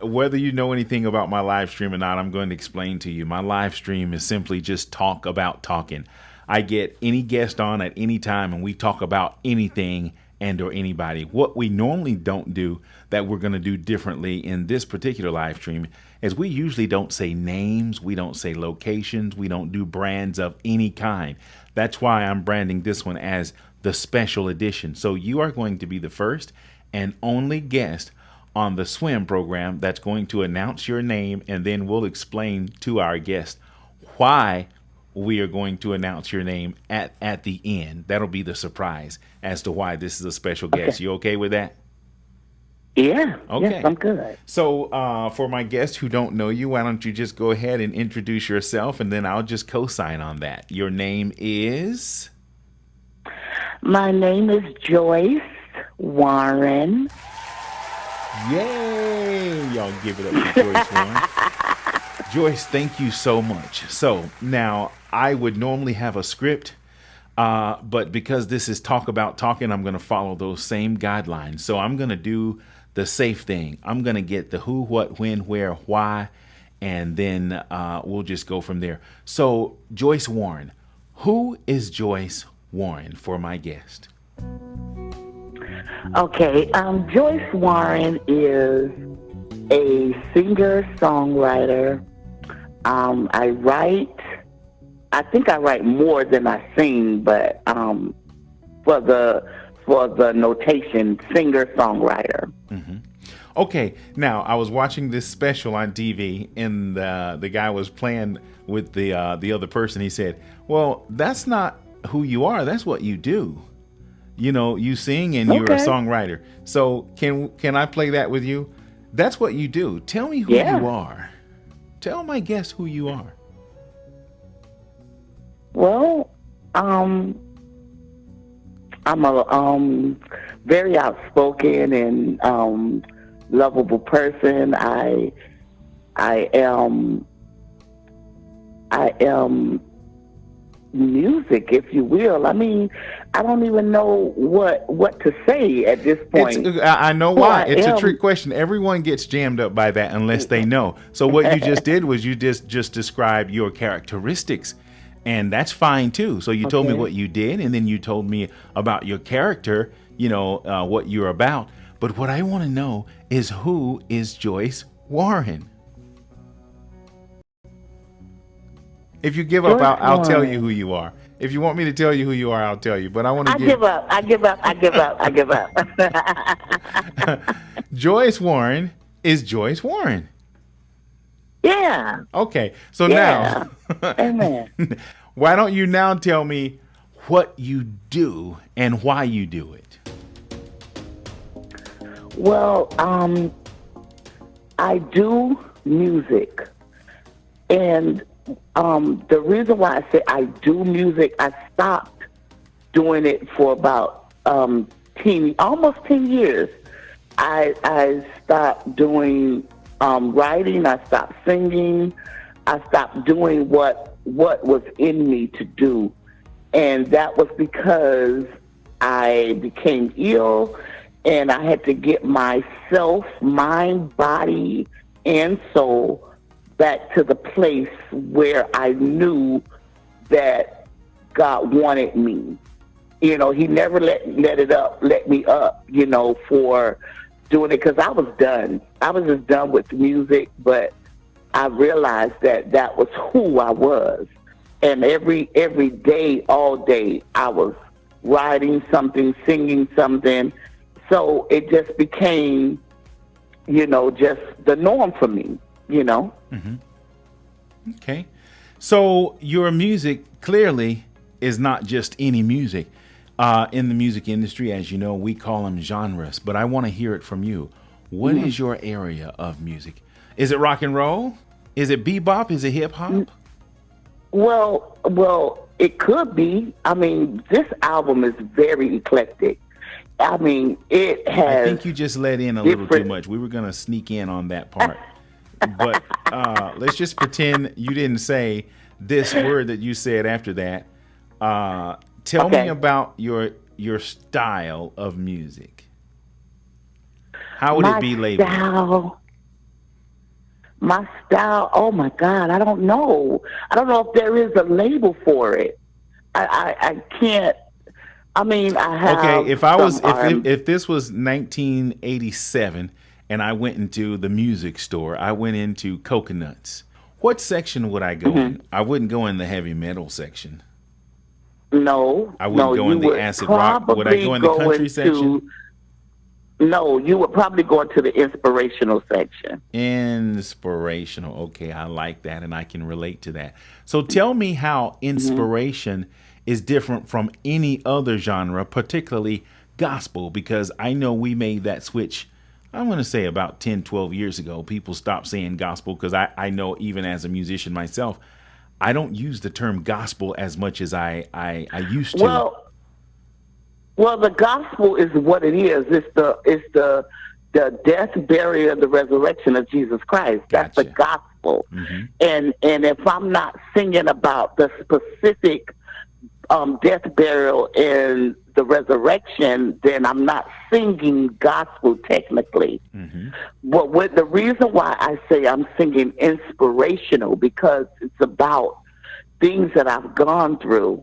B: whether you know anything about my live stream or not, I'm going to explain to you. My live stream is simply just talk about talking. I get any guest on at any time, and we talk about anything and or anybody. What we normally don't do that we're going to do differently in this particular live stream is we usually don't say names, we don't say locations, we don't do brands of any kind. That's why I'm branding this one as the special edition. So you are going to be the first and only guest on the SWYM program that's going to announce your name, and then we'll explain to our guest why we are going to announce your name at the end. That'll be the surprise as to why this is a special guest.
D: Okay.
B: You okay with that?
D: Yeah.
B: Okay.
D: Yes, I'm good.
B: So for my guests who don't know you, why don't you just go ahead and introduce yourself, and then I'll just co-sign on that. Your name is?
D: My name is Joyce Warren.
B: Yay! Y'all give it up for Joyce Warren. Joyce, thank you so much. So now I would normally have a script, but because this is talk about talking, I'm going to follow those same guidelines. So I'm going to do the safe thing. I'm going to get the who, what, when, where, why, and then we'll just go from there. So Joyce Warren, who is Joyce Warren for my guest?
D: Okay. Joyce Warren is a singer-songwriter. I think I write more than I sing, but for the notation, singer-songwriter.
B: Mm-hmm. Okay, now I was watching this special on TV, and the guy was playing with the other person. He said, "Well, that's not who you are. That's what you do. You know, you sing and you're a songwriter. So can I play that with you? That's what you do. Tell me who you are. Tell my guests who you are."
D: Well, I'm a very outspoken and lovable person. I am music, if you will. I mean, I don't even know what to say at this point.
B: I know why. It's a trick question. Everyone gets jammed up by that unless they know. So what you just did was you just described your characteristics, and that's fine too. So you told me what you did, and then you told me about your character, what you're about. But what I want to know is, who is Joyce Warren? If you give up, I'll tell you who you are. If you want me to tell you who you are, I'll tell you. But I
D: give up. I give up.
B: Joyce Warren is Joyce Warren.
D: Yeah.
B: Okay. So now,
D: amen.
B: Why don't you now tell me what you do and why you do it?
D: Well, I do music, and the reason why I say I do music, I stopped doing it for about almost 10 years. I stopped doing writing. I stopped singing. I stopped doing what was in me to do, and that was because I became ill, and I had to get myself, mind, body, and soul back to the place where I knew that God wanted me. You know, He never let me up, you know, for doing it, because I was done. I was just done with music, but I realized that was who I was. And every day, all day, I was writing something, singing something. So it just became, you know, just the norm for me, you know.
B: Mm-hmm. Okay. So your music clearly is not just any music. In the music industry, as you know, we call them genres, but I want to hear it from you. What is your area of music? Is it rock and roll? Is it bebop? Is it hip hop?
D: Well, it could be. I mean, this album is very eclectic. I mean, it has.
B: I think you just let in a little too much. We were going to sneak in on that part. But let's just pretend you didn't say this word that you said after that. Tell me about your style of music. How would it be labeled?
D: My style, oh my God, I don't know. I don't know if there is a label for it. I can't. I mean, I have.
B: Okay, if this was 1987 and I went into the music store, I went into Coconuts, what section would I go in? I wouldn't go in the heavy metal section.
D: No,
B: I wouldn't go in the acid rock. Would I go in the country section?
D: No, you would probably go into the inspirational section.
B: Inspirational. Okay, I like that, and I can relate to that. So tell me how inspiration is different from any other genre, particularly gospel, because I know we made that switch, I'm going to say about 10, 12 years ago. People stopped saying gospel because I know even as a musician myself, I don't use the term gospel as much as I used to.
D: Well, the gospel is what it is. It's the death, burial, the resurrection of Jesus Christ. That's the gospel. Mm-hmm. And if I'm not singing about the specific death, burial, and the resurrection, then I'm not singing gospel technically. Mm-hmm. But the reason why I say I'm singing inspirational, because it's about things that I've gone through,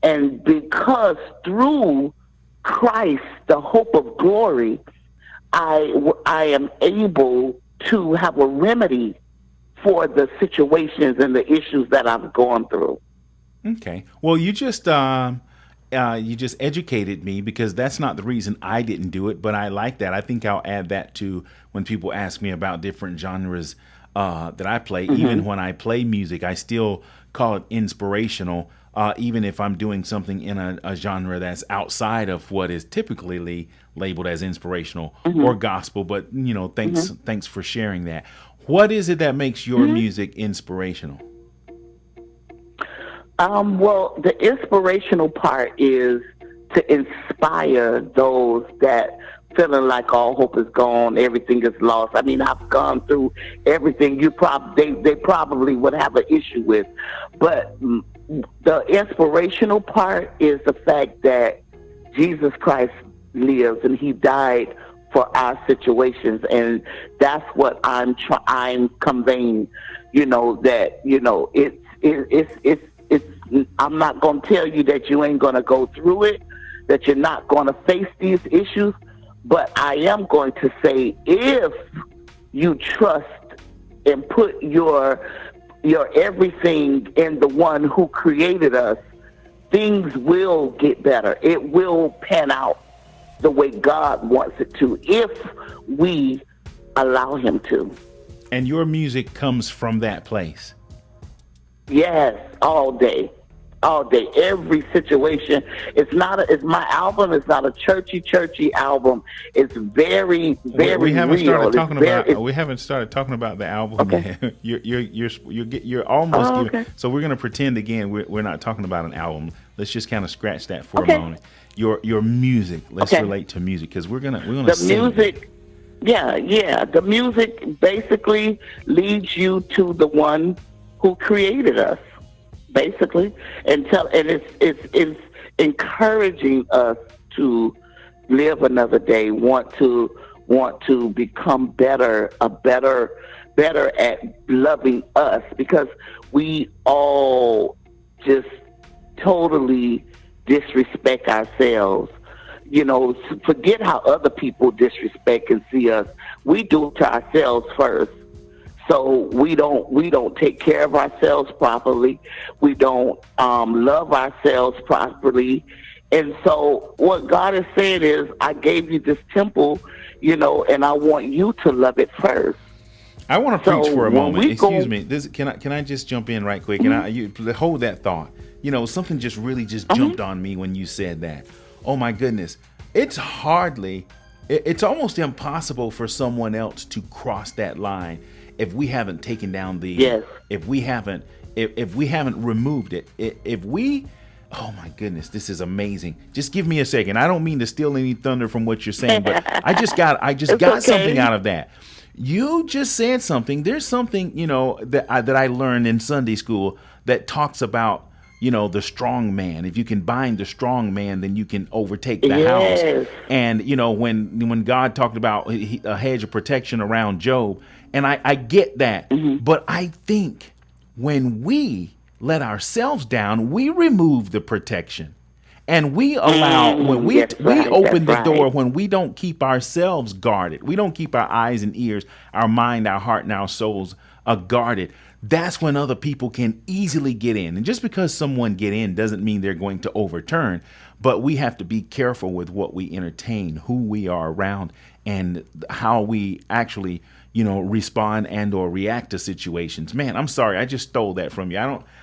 D: and because through Christ, the hope of glory, I am able to have a remedy for the situations and the issues that I've gone through.
B: Okay. Well, you just educated me, because that's not the reason I didn't do it, but I like that. I think I'll add that to when people ask me about different genres that I play. Mm-hmm. Even when I play music, I still call it inspirational. Even if I'm doing something in a genre that's outside of what is typically labeled as inspirational or gospel. But, you know, thanks for sharing that. What is it that makes your music inspirational?
D: Well, the inspirational part is to inspire those that feeling like all hope is gone, everything is lost. I mean, I've gone through everything they probably would have an issue with. But the inspirational part is the fact that Jesus Christ lives and He died for our situations, and that's what I'm conveying. You know, that, you know, it's I'm not going to tell you that you ain't going to go through it, that you're not going to face these issues, but I am going to say, if you trust and put your everything in the one who created us, things will get better. It will pan out the way God wants it to, if we allow Him to.
B: And your music comes from that place?
D: Yes, all day. all day, every situation. It's my album. It's not a churchy album. It's very, very
B: we haven't
D: real.
B: started talking about. We haven't started talking about the album.
D: Okay.
B: Yet. You're almost.
D: Okay.
B: So we're gonna pretend again. We're not talking about an album. Let's just kind of scratch that for
D: Okay.
B: a moment. Your music. Let's
D: Okay.
B: relate to music because we're gonna
D: The
B: sing
D: music. Yeah. The music basically leads you to the one who created us, basically, and it's encouraging us to live another day, want to become better at loving us, because we all just totally disrespect ourselves. Forget how other people disrespect and see us. We do it to ourselves first. So we don't take care of ourselves properly. We don't love ourselves properly. And so what God is saying is, I gave you this temple, and I want you to love it first.
B: I want to preach for a moment. Excuse me. Can I just jump in right quick? And you hold that thought. Something just really jumped on me when you said that. Oh my goodness. It's almost impossible for someone else to cross that line if we haven't taken down if we haven't removed it. Oh my goodness, this is amazing. Just give me a second. I don't mean to steal any thunder from what you're saying, but I just got
D: okay.
B: something out of that. You just said something. There's something, that I learned in Sunday school that talks about, the strong man. If you can bind the strong man, then you can overtake the house. And, when God talked about a hedge of protection around Job, and I get that. Mm-hmm. But I think when we let ourselves down, we remove the protection. And we allow, when we open the door, when we don't keep ourselves guarded, we don't keep our eyes and ears, our mind, our heart, and our souls guarded. That's when other people can easily get in. And just because someone get in doesn't mean they're going to overturn. But we have to be careful with what we entertain, who we are around, and how we actually, respond and or react to situations. Man, I'm sorry, I just stole that from you.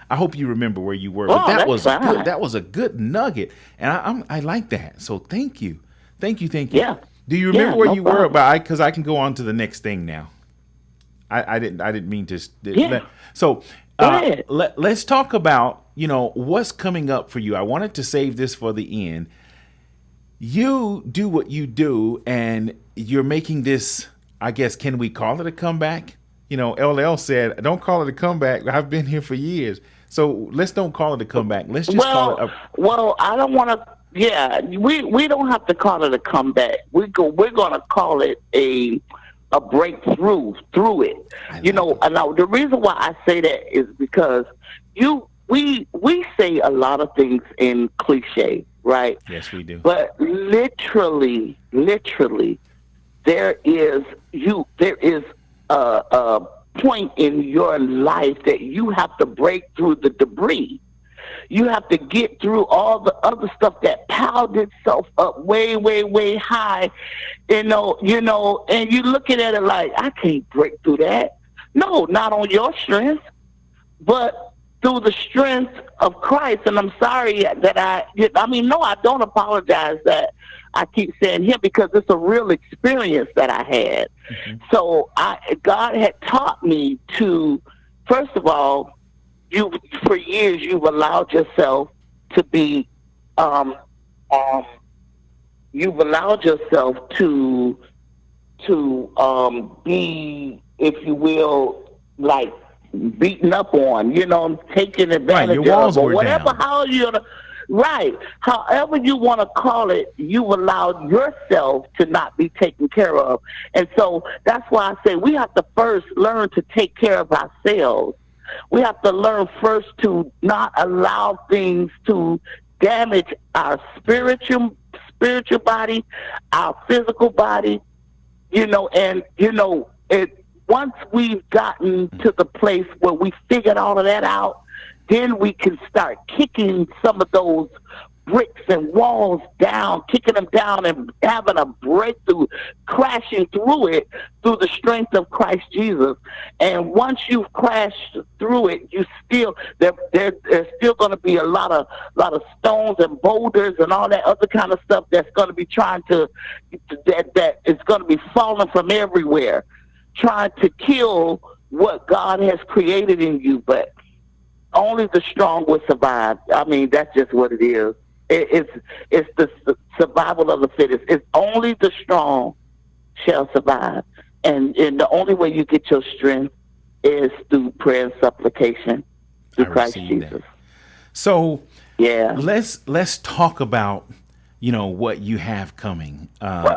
B: I hope you remember where you were. But that was good. That was a good nugget, and I like that. So thank you.
D: Yeah.
B: Do you remember where you were? About? Because I can go on to the next thing now. I didn't mean to.
D: Yeah.
B: So let's talk about what's coming up for you. I wanted to save this for the end. You do what you do, and you're making this. I guess, can we call it a comeback? LL said, "Don't call it a comeback. I've been here for years." So let's don't call it a comeback. Let's just call it a.
D: Well, I don't want to. Yeah, we don't have to call it a comeback. We're going to call it a breakthrough through it. And now the reason why I say that is because we say a lot of things in cliche, right?
B: Yes, we do.
D: But literally, there is a point in your life that you have to break through the debris. You have to get through all the other stuff that piled itself up way, way, way high, and you're looking at it like, I can't break through that. No, not on your strength, but through the strength of Christ. And I'm sorry that I don't apologize that I keep saying him, because it's a real experience that I had. Mm-hmm. So God had taught me to, first of all, for years you've allowed yourself to be, you've allowed yourself to be, if you will, like beaten up on, taking advantage of, or whatever. However you want to call it, you've allowed yourself to not be taken care of. And so that's why I say we have to first learn to take care of ourselves. We have to learn first to not allow things to damage our spiritual body, our physical body, once we've gotten to the place where we figured all of that out, then we can start kicking some of those bricks and walls down, kicking them down and having a breakthrough, crashing through it through the strength of Christ Jesus. And once you've crashed through it, you still there's still going to be a lot of stones and boulders and all that other kind of stuff that's going to be trying to that is going to be falling from everywhere, trying to kill what God has created in you. But only the strong will survive. I mean, that's just what it is. It's the survival of the fittest. It's only the strong shall survive. And the only way you get your strength is through prayer and supplication through Christ Jesus.
B: That. So
D: yeah,
B: let's talk about, what you have coming.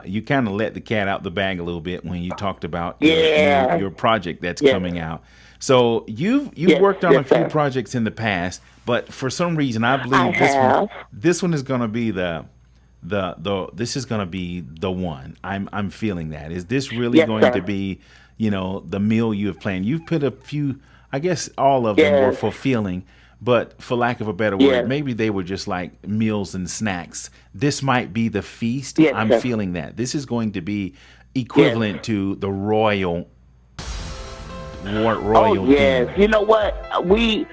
B: You kind of let the cat out the bag a little bit when you talked about your project that's coming out. So you've worked on a few projects in the past, but for some reason I believe this one is going to be the one. I'm feeling that. Is this really going to be, the meal you have planned? You've put a few, I guess all of them were fulfilling, but for lack of a better word, maybe they were just like meals and snacks. This might be the feast. I'm feeling that. This is going to be equivalent to the royal
D: yes.
B: dinner.
D: You know what? We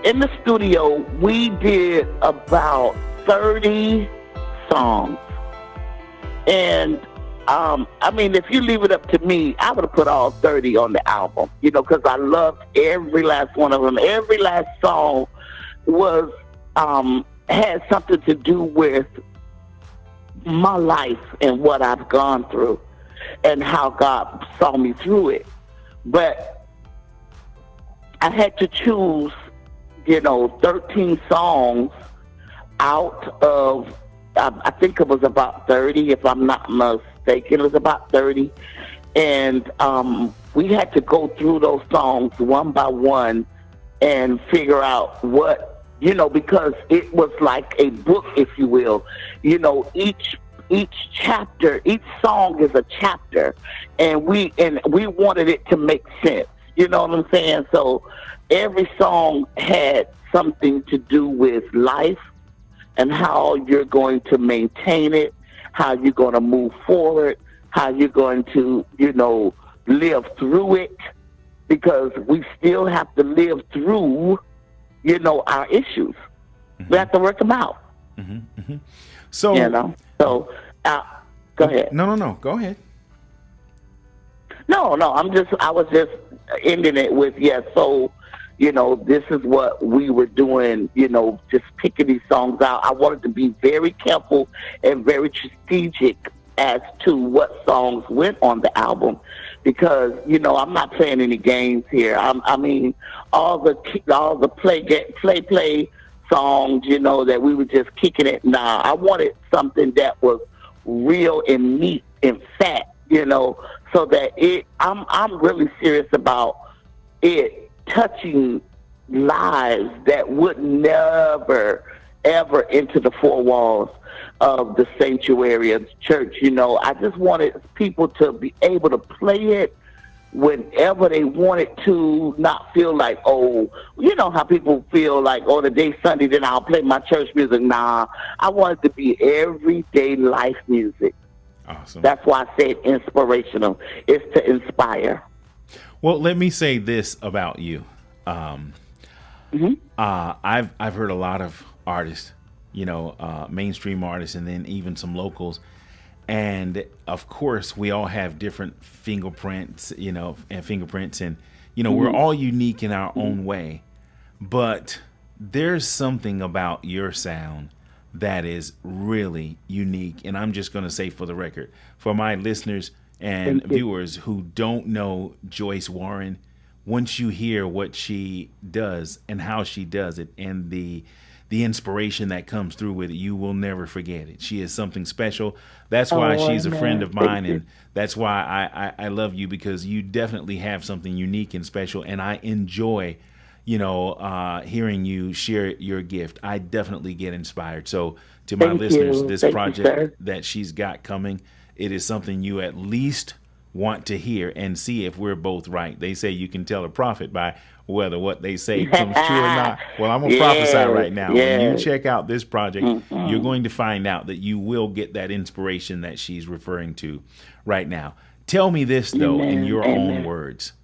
D: in the studio we did about 30 songs. And I mean, if you leave it up to me, I would have put all 30 on the album, because I loved every last one of them. Every last song was had something to do with my life and what I've gone through and how God saw me through it. But I had to choose, 13 songs out of, I think it was about 30, if I'm not mistaken. It was about 30. And we had to go through those songs one by one and figure out what, because it was like a book, if you will. Each chapter, each song is a chapter, and we wanted it to make sense. You know what I'm saying? So every song had something to do with life and how you're going to maintain it, how you're going to move forward, how you're going to, live through it, because we still have to live through, our issues. Mm-hmm. We have to work them out.
B: Mm-hmm. Mm-hmm. So,
D: go ahead.
B: No, go ahead.
D: No, I was just ending it with, so, this is what we were doing, just picking these songs out. I wanted to be very careful and very strategic as to what songs went on the album, because, I'm not playing any games here. I mean, all the play songs, that we were just kicking it. Nah, I wanted something that was real and neat and fat, so that I'm really serious about it touching lives that would never, ever enter the four walls of the sanctuary of the church. I just wanted people to be able to play it whenever they wanted to, not feel like, how people feel like, today's Sunday, then I'll play my church music. Nah, I want it to be everyday life music.
B: Awesome.
D: That's why I said inspirational. It's to inspire.
B: Well, let me say this about you.
D: Mm-hmm.
B: I've heard a lot of artists, mainstream artists, and then even some locals. And of course, we all have different fingerprints, and
D: mm-hmm.
B: we're all unique in our own way. But there's something about your sound that is really unique. And I'm just going to say, for the record, for my listeners and viewers who don't know Joyce Warren, once you hear what she does and how she does it and the inspiration that comes through with it, you will never forget it. She is something special. That's why she's a friend of mine, and that's why I love you, because you definitely have something unique and special, and I enjoy, hearing you share your gift. I definitely get inspired. So to my listeners, this project that she's got coming, it is something you at least want to hear and see if we're both right. They say you can tell a prophet by whether what they say comes true or not. Well, I'm going to prophesy right now. When you check out this project, you're going to find out that you will get that inspiration that she's referring to right now. Tell me this, though, in your own words.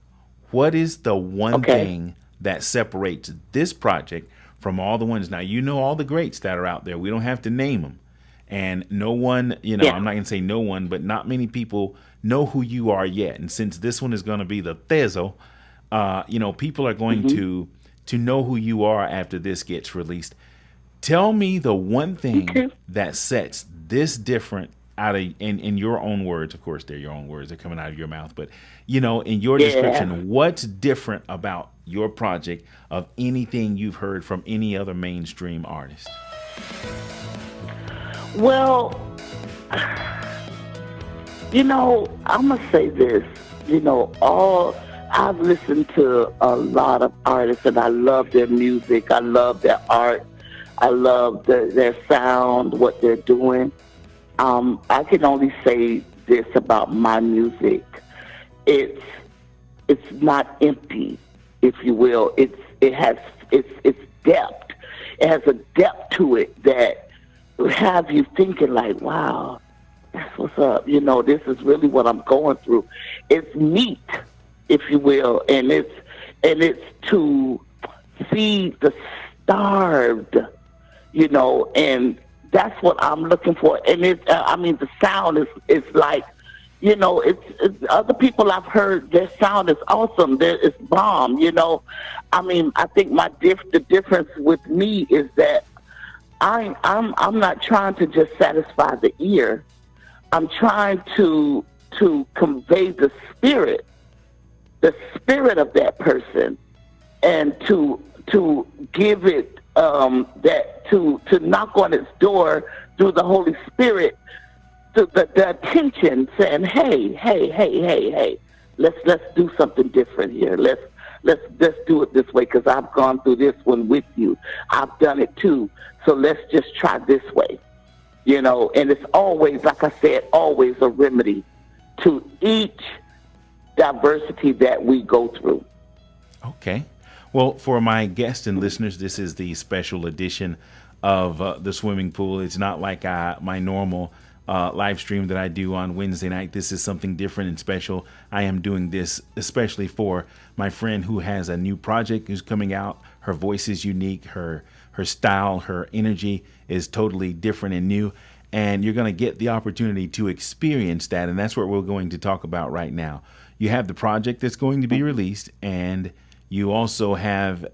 B: What is the one thing that separates this project from all the ones? Now, you know all the greats that are out there. We don't have to name them. And no one, I'm not going to say no one, but not many people know who you are yet. And since this one is going to be the Thezo, people are going to know who you are after this gets released. Tell me the one thing that sets this different out of, in your own words. Of course, they're your own words. They're coming out of your mouth. But, in your description, what's different about your project of anything you've heard from any other mainstream artist?
D: Well, I'm going to say this. I've listened to a lot of artists, and I love their music. I love their art. I love their sound, what they're doing. I can only say this about my music. It's not empty, if you will. It's depth. It has a depth to it that have you thinking like, wow, that's what's up. This is really what I'm going through. It's meat, if you will, and it's to feed the starved, and that's what I'm looking for. And the sound is like, it's other people I've heard, their sound is awesome. It's bomb, I think the difference with me is that I'm not trying to just satisfy the ear. I'm trying to convey the spirit of that person, and to give it to knock on its door through the Holy Spirit, the attention, saying, hey, let's do something different here. Let's do it this way, because I've gone through this one with you. I've done it too. So let's just try this way, and it's always, like I said, always a remedy to each diversity that we go through.
B: Okay. Well, for my guests and listeners, this is the special edition of the Swimming Pool. It's not like my normal live stream that I do on Wednesday night. This is something different and special. I am doing this especially for my friend who has a new project who's coming out. Her voice is unique. Her style, her energy is totally different and new. And you're going to get the opportunity to experience that. And that's what we're going to talk about right now. You have the project that's going to be released, and you also have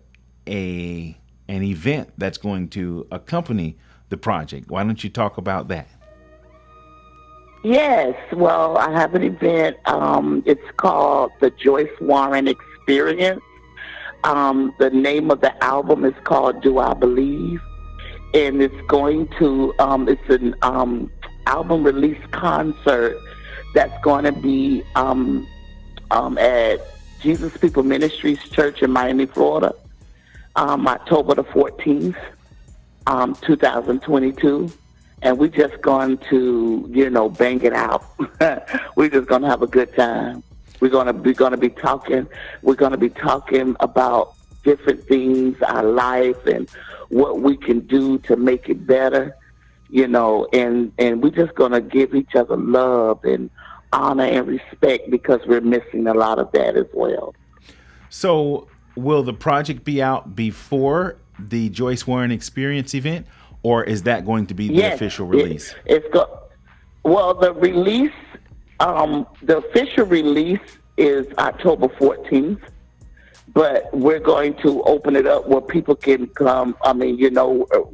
B: an event that's going to accompany the project. Why don't you talk about that?
D: Yes, well, I have an event. It's called the Joyce Warren Experience. The name of the album is called Do I Believe? And it's going to, it's an album release concert that's going to be at Jesus People Ministries Church in Miami, Florida, October the 14th, 2022. And we're just going to, bang it out. We're just going to have a good time. We're going to be talking about different things, our life, and what we can do to make it better, and we're just going to give each other love and honor and respect, because we're missing a lot of that as well. So
B: will the project be out before the Joyce Warren Experience event, or is that going to be the official release?
D: Well, the release, the official release is October 14th, but we're going to open it up where people can come.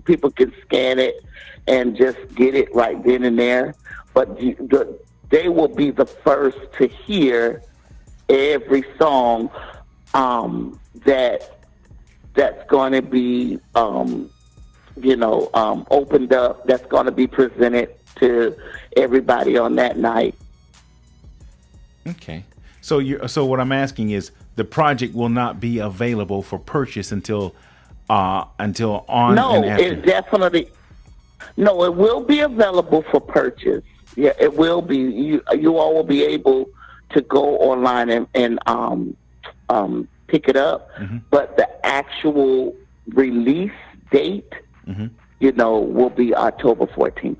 D: People can scan it and just get it right then and there. But they will be the first to hear every song that's going to be, opened up, that's going to be presented to everybody on that night.
B: Okay. So what I'm asking is, the project will not be available for purchase until on and after.
D: It will be available for purchase. Yeah, it will be. You all will be able to go online and pick it up. But the actual release date, will be October 14th.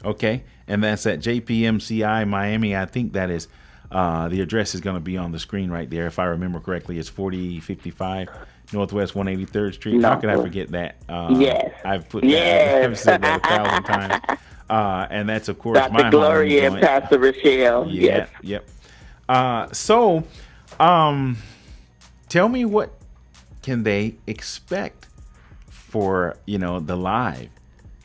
B: Okay, and that's at JPMCI Miami. I think that is the address is going to be on the screen right there. If I remember correctly, it's 4055 Northwest 183rd Street.
D: No.
B: How could I forget that?
D: Yes.
B: I've put that. I've said that 1,000 times. And that's, of course,
D: Dr.
B: my
D: Gloria
B: home
D: and Pastor Rochelle.
B: Yeah,
D: Yes.
B: Yep. So, tell me, what can they expect for, the live?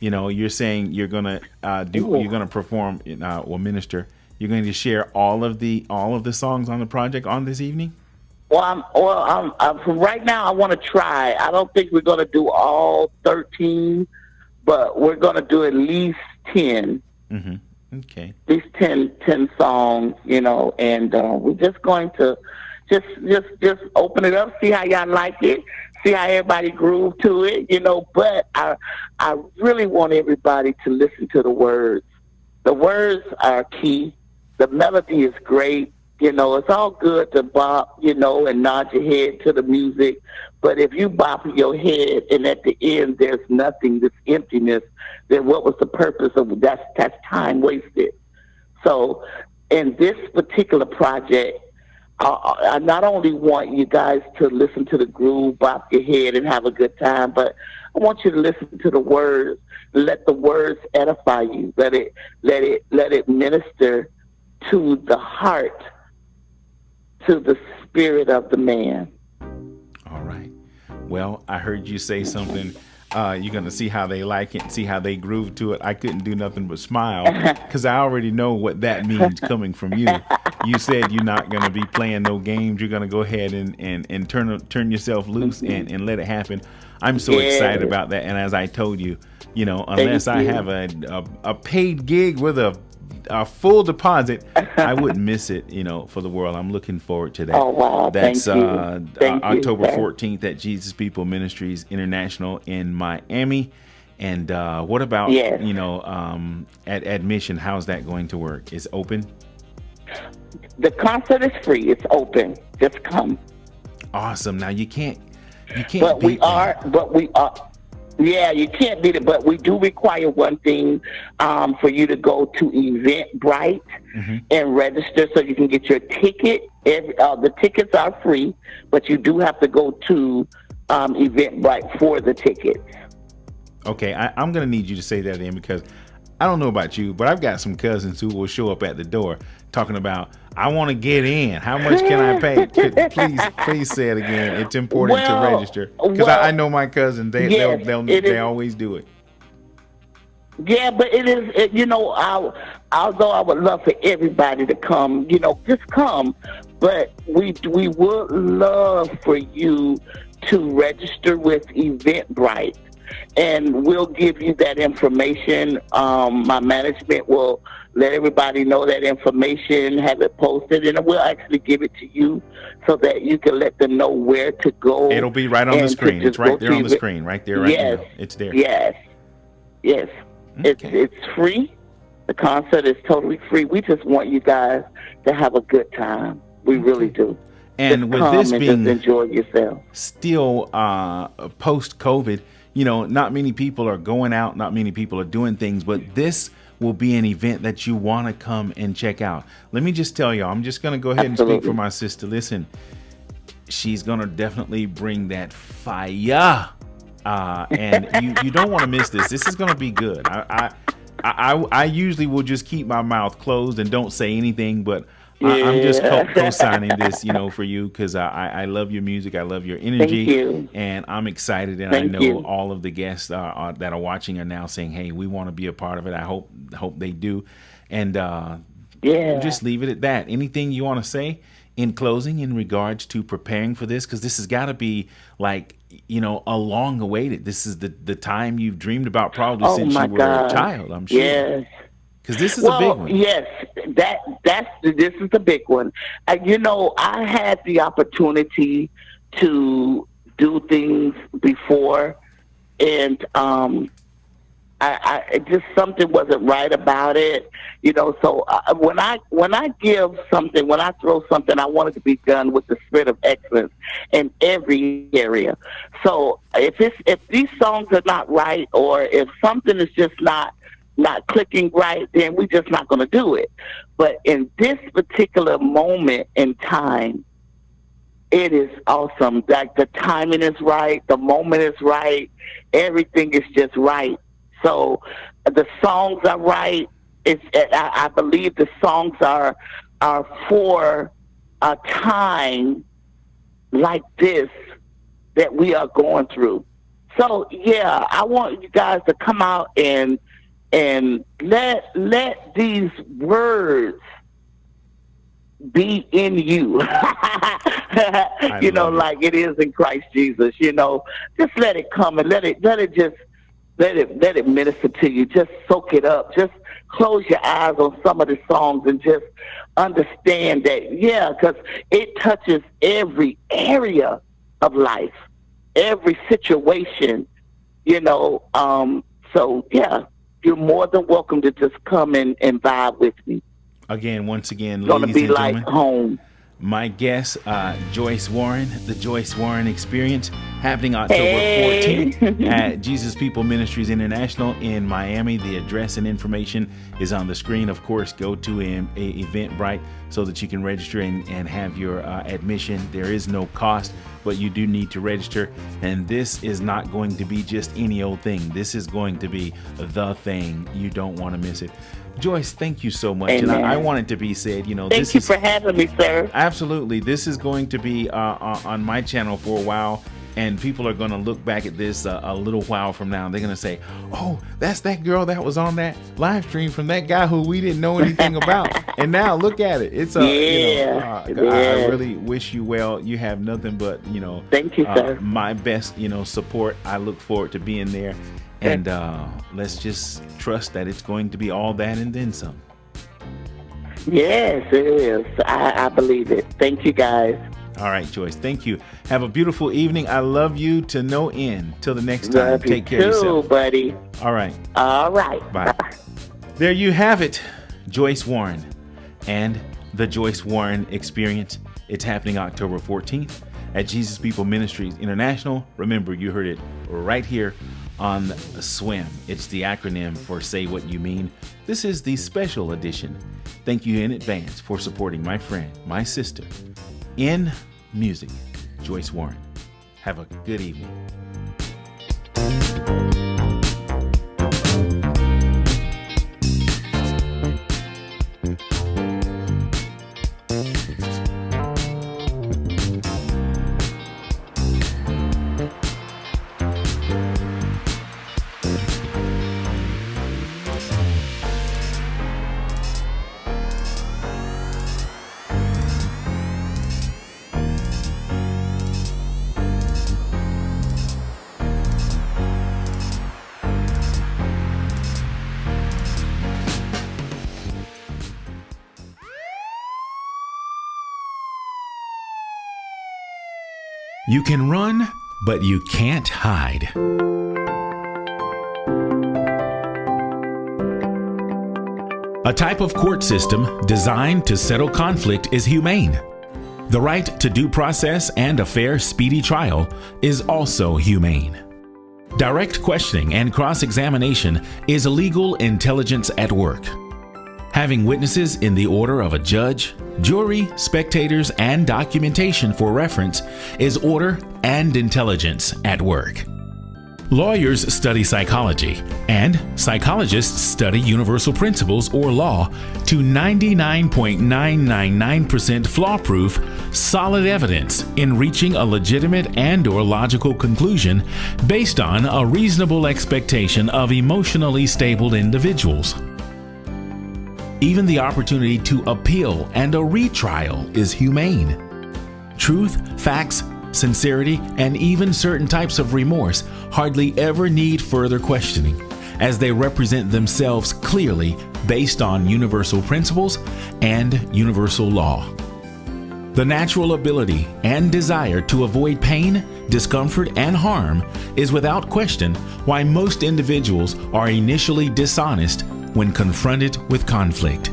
B: You're saying you're gonna you're gonna perform, or minister. You're going to share all of the songs on the project on this evening.
D: Well, from right now, I want to try. I don't think we're going to do all 13, but we're going to do at least 10.
B: Okay.
D: At least 10 songs, and we're just going to just open it up, see how y'all like it, see how everybody groove to it, But I really want everybody to listen to the words. The words are key. The melody is great. It's all good to bop, and nod your head to the music. But if you bop your head and at the end there's nothing, this emptiness, then what was the purpose of that's time wasted. So in this particular project, I not only want you guys to listen to the groove, bop your head and have a good time, but I want you to listen to the words. Let the words edify you. Let it minister to the heart, to the spirit of the man.
B: All right. Well, I heard you say something. You're going to see how they like it, see how they groove to it. I couldn't do nothing but smile because I already know what that means coming from you. You said you're not going to be playing no games. You're going to go ahead and turn yourself loose and let it happen. I'm so excited about that. And as I told you, unless I have a paid gig with a full deposit, I wouldn't miss it, for the world. I'm looking forward to that.
D: Oh, wow.
B: That's October
D: 14th
B: 14th at Jesus People Ministries International in Miami. And what about, at admission, how's that going to work? Is open?
D: The concert is free. It's open. Just come.
B: Awesome. Now you can't.
D: But we are. Yeah, you can't beat it, but we do require one thing, for you to go to Eventbrite and register so you can get your ticket. The tickets are free, but you do have to go to Eventbrite for the tickets.
B: Okay, I'm going to need you to say that in, because I don't know about you, but I've got some cousins who will show up at the door talking about, I want to get in. How much can I pay? Please say it again. It's important to register, because I know my cousins. They always do it.
D: Yeah, but it is. Although I would love for everybody to come, just come. But we would love for you to register with Eventbrite. And we'll give you that information. My management will let everybody know that information, have it posted, and we'll actually give it to you so that you can let them know where to go.
B: It'll be right on the screen. It's right there on the screen, right there, right now. It's there.
D: Yes. Okay. It's free. The concert is totally free. We just want you guys to have a good time. We really do.
B: And
D: just
B: with this being
D: just enjoy yourself.
B: Still post-COVID, not many people are going out, not many people are doing things, but this will be an event that you want to come and check out. Let me just tell you, I'm just going to go ahead and speak for my sister. Listen, she's going to definitely bring that fire. And you don't want to miss this. This is going to be good. I usually will just keep my mouth closed and don't say anything, but I'm just co-signing this, for you, because I love your music. I love your energy.
D: Thank you.
B: And I'm excited. And I know all of the guests that are watching are now saying, hey, we want to be a part of it. I hope they do. And we'll just leave it at that. Anything you want to say in closing in regards to preparing for this? Because this has got to be like, a long awaited. This is the time you've dreamed about probably since you were a child, I'm sure.
D: Yes.
B: Because this is a big one.
D: Yes, this is the big one. I had the opportunity to do things before, and I just something wasn't right about it, So when I give something, when I throw something, I want it to be done with the spirit of excellence in every area. So if these songs are not right, or if something is just not clicking right, then we're just not going to do it. But in this particular moment in time, it is awesome. Like, the timing is right, the moment is right, everything is just right. So the songs are right. I believe the songs are for a time like this that we are going through. So yeah, I want you guys to come out and let these words be in you. Like it is in Christ Jesus. Just let it come and let it minister to you. Just soak it up. Just close your eyes on some of the songs and just understand that, because it touches every area of life, every situation, So, you're more than welcome to just come and vibe with me.
B: Again, once again,
D: it's gonna
B: ladies
D: be
B: and
D: like
B: gentlemen,
D: home.
B: My guest, Joyce Warren, the Joyce Warren Experience, happening October 14th at Jesus People Ministries International in Miami. The address and information is on the screen. Of course, go to Eventbrite so that you can register and have your admission. There is no cost, but you do need to register. And this is not going to be just any old thing. This is going to be the thing. You don't want to miss it. Joyce, thank you so much.
D: Amen.
B: And I want it to be said,
D: Thank you for having me, sir.
B: Absolutely. This is going to be on my channel for a while, and people are going to look back at this a little while from now. They're going to say, oh, that's that girl that was on that live stream from that guy who we didn't know anything about. And now look at it. It's I really wish you well. You have nothing but,
D: thank you, sir.
B: My best, support. I look forward to being there. And let's just trust that it's going to be all that and then some.
D: Yes, it is. I believe it. Thank you, guys.
B: All right, Joyce. Thank you. Have a beautiful evening. I love you to no end. Till the next time.
D: Love
B: Take care of yourself,
D: buddy.
B: All right.
D: All right.
B: Bye. There you have it, Joyce Warren and the Joyce Warren Experience. It's happening October 14th at Jesus People Ministries International. Remember, you heard it right here on SWYM. It's the acronym for Say What You Mean. This is the special edition. Thank you in advance for supporting my friend, my sister, in music, Joyce Warren. Have a good evening. You can run, but you can't hide. A type of court system designed to settle conflict is humane. The right to due process and a fair, speedy trial is also humane. Direct questioning and cross-examination is legal intelligence at work. Having witnesses in the order of a judge, jury, spectators, and documentation for reference is order and intelligence at work. Lawyers study psychology, and psychologists study universal principles or law to 99.999% flaw-proof, solid evidence in reaching a legitimate and/or logical conclusion based on a reasonable expectation of emotionally stable individuals. Even the opportunity to appeal and a retrial is humane. Truth, facts, sincerity, and even certain types of remorse hardly ever need further questioning, as they represent themselves clearly based on universal principles and universal law.
A: The natural ability and desire to avoid pain, discomfort, and harm is without question why most individuals are initially dishonest when confronted with conflict.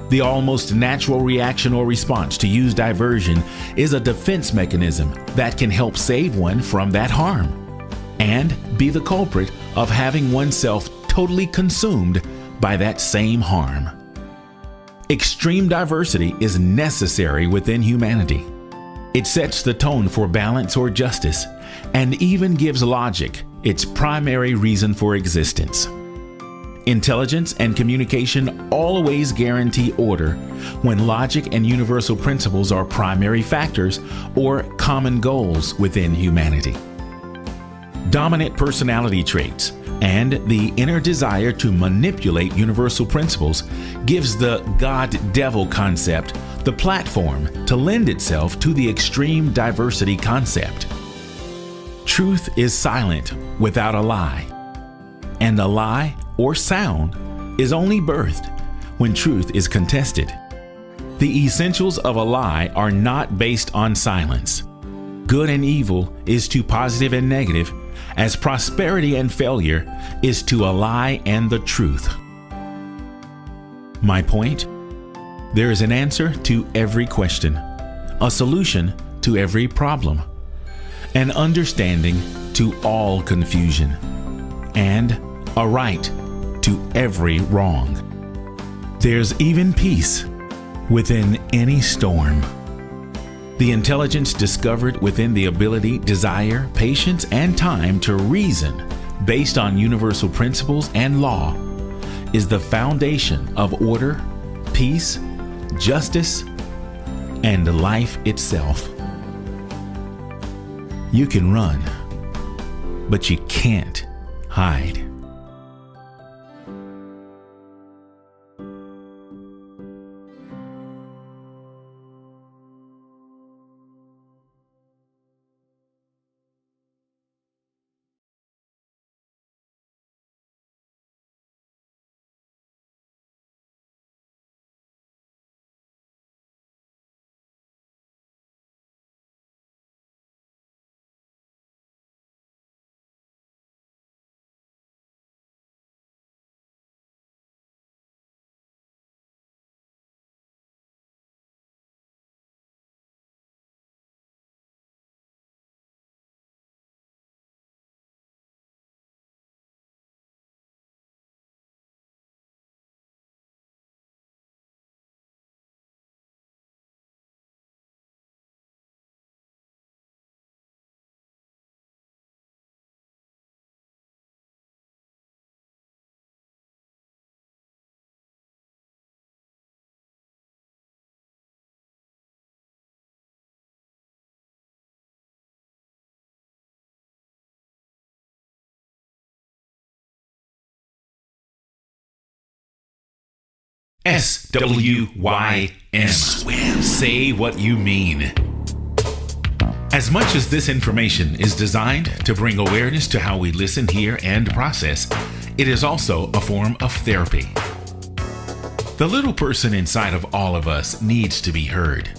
A: The almost natural reaction or response to use diversion is a defense mechanism that can help save one from that harm and be the culprit of having oneself totally consumed by that same harm. Extreme diversity is necessary within humanity. It sets the tone for balance or justice and even gives logic its primary reason for existence. Intelligence and communication always guarantee order when logic and universal principles are primary factors or common goals within humanity. Dominant personality traits and the inner desire to manipulate universal principles gives the God-devil concept the platform to lend itself to the extreme diversity concept. Truth is silent without a lie, and a lie or sound is only birthed when truth is contested. The essentials of a lie are not based on silence. Good and evil is to positive and negative, as prosperity and failure is to a lie and the truth. My point? There is an answer to every question, a solution to every problem, an understanding to all confusion, and a right to every wrong. There's even peace within any storm. The intelligence discovered within the ability, desire, patience, and time to reason based on universal principles and law is the foundation of order, peace, justice, and life itself. You can run, but you can't hide. SWYM. Say what you mean. As much as this information is designed to bring awareness to how we listen, hear, and process, it is also a form of therapy. The little person inside of all of us needs to be heard.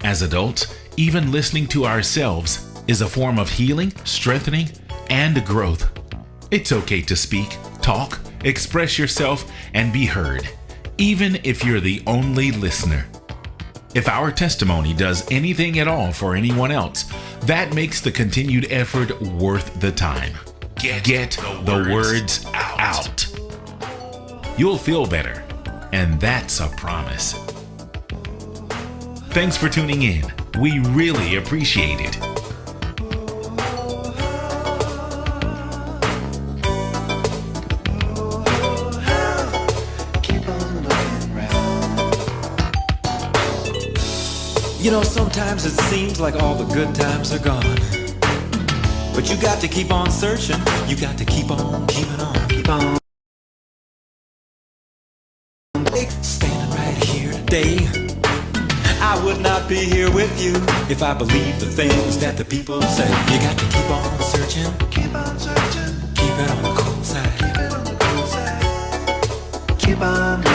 A: As adults, even listening to ourselves is a form of healing, strengthening, and growth. It's okay to speak, talk, express yourself, and be heard, even if you're the only listener. If our testimony does anything at all for anyone else, that makes the continued effort worth the time. Get the words out. You'll feel better, and that's a promise. Thanks for tuning in. We really appreciate it.
E: You know, sometimes it seems like all the good times are gone, but you got to keep on searching. You got to keep on keeping on. Keep on. Standing right here today, I would not be here with you if I believed the things that the people say. You got to keep on searching. Keep on searching. Keep it on the cool side. Keep it on the cool side. Keep on.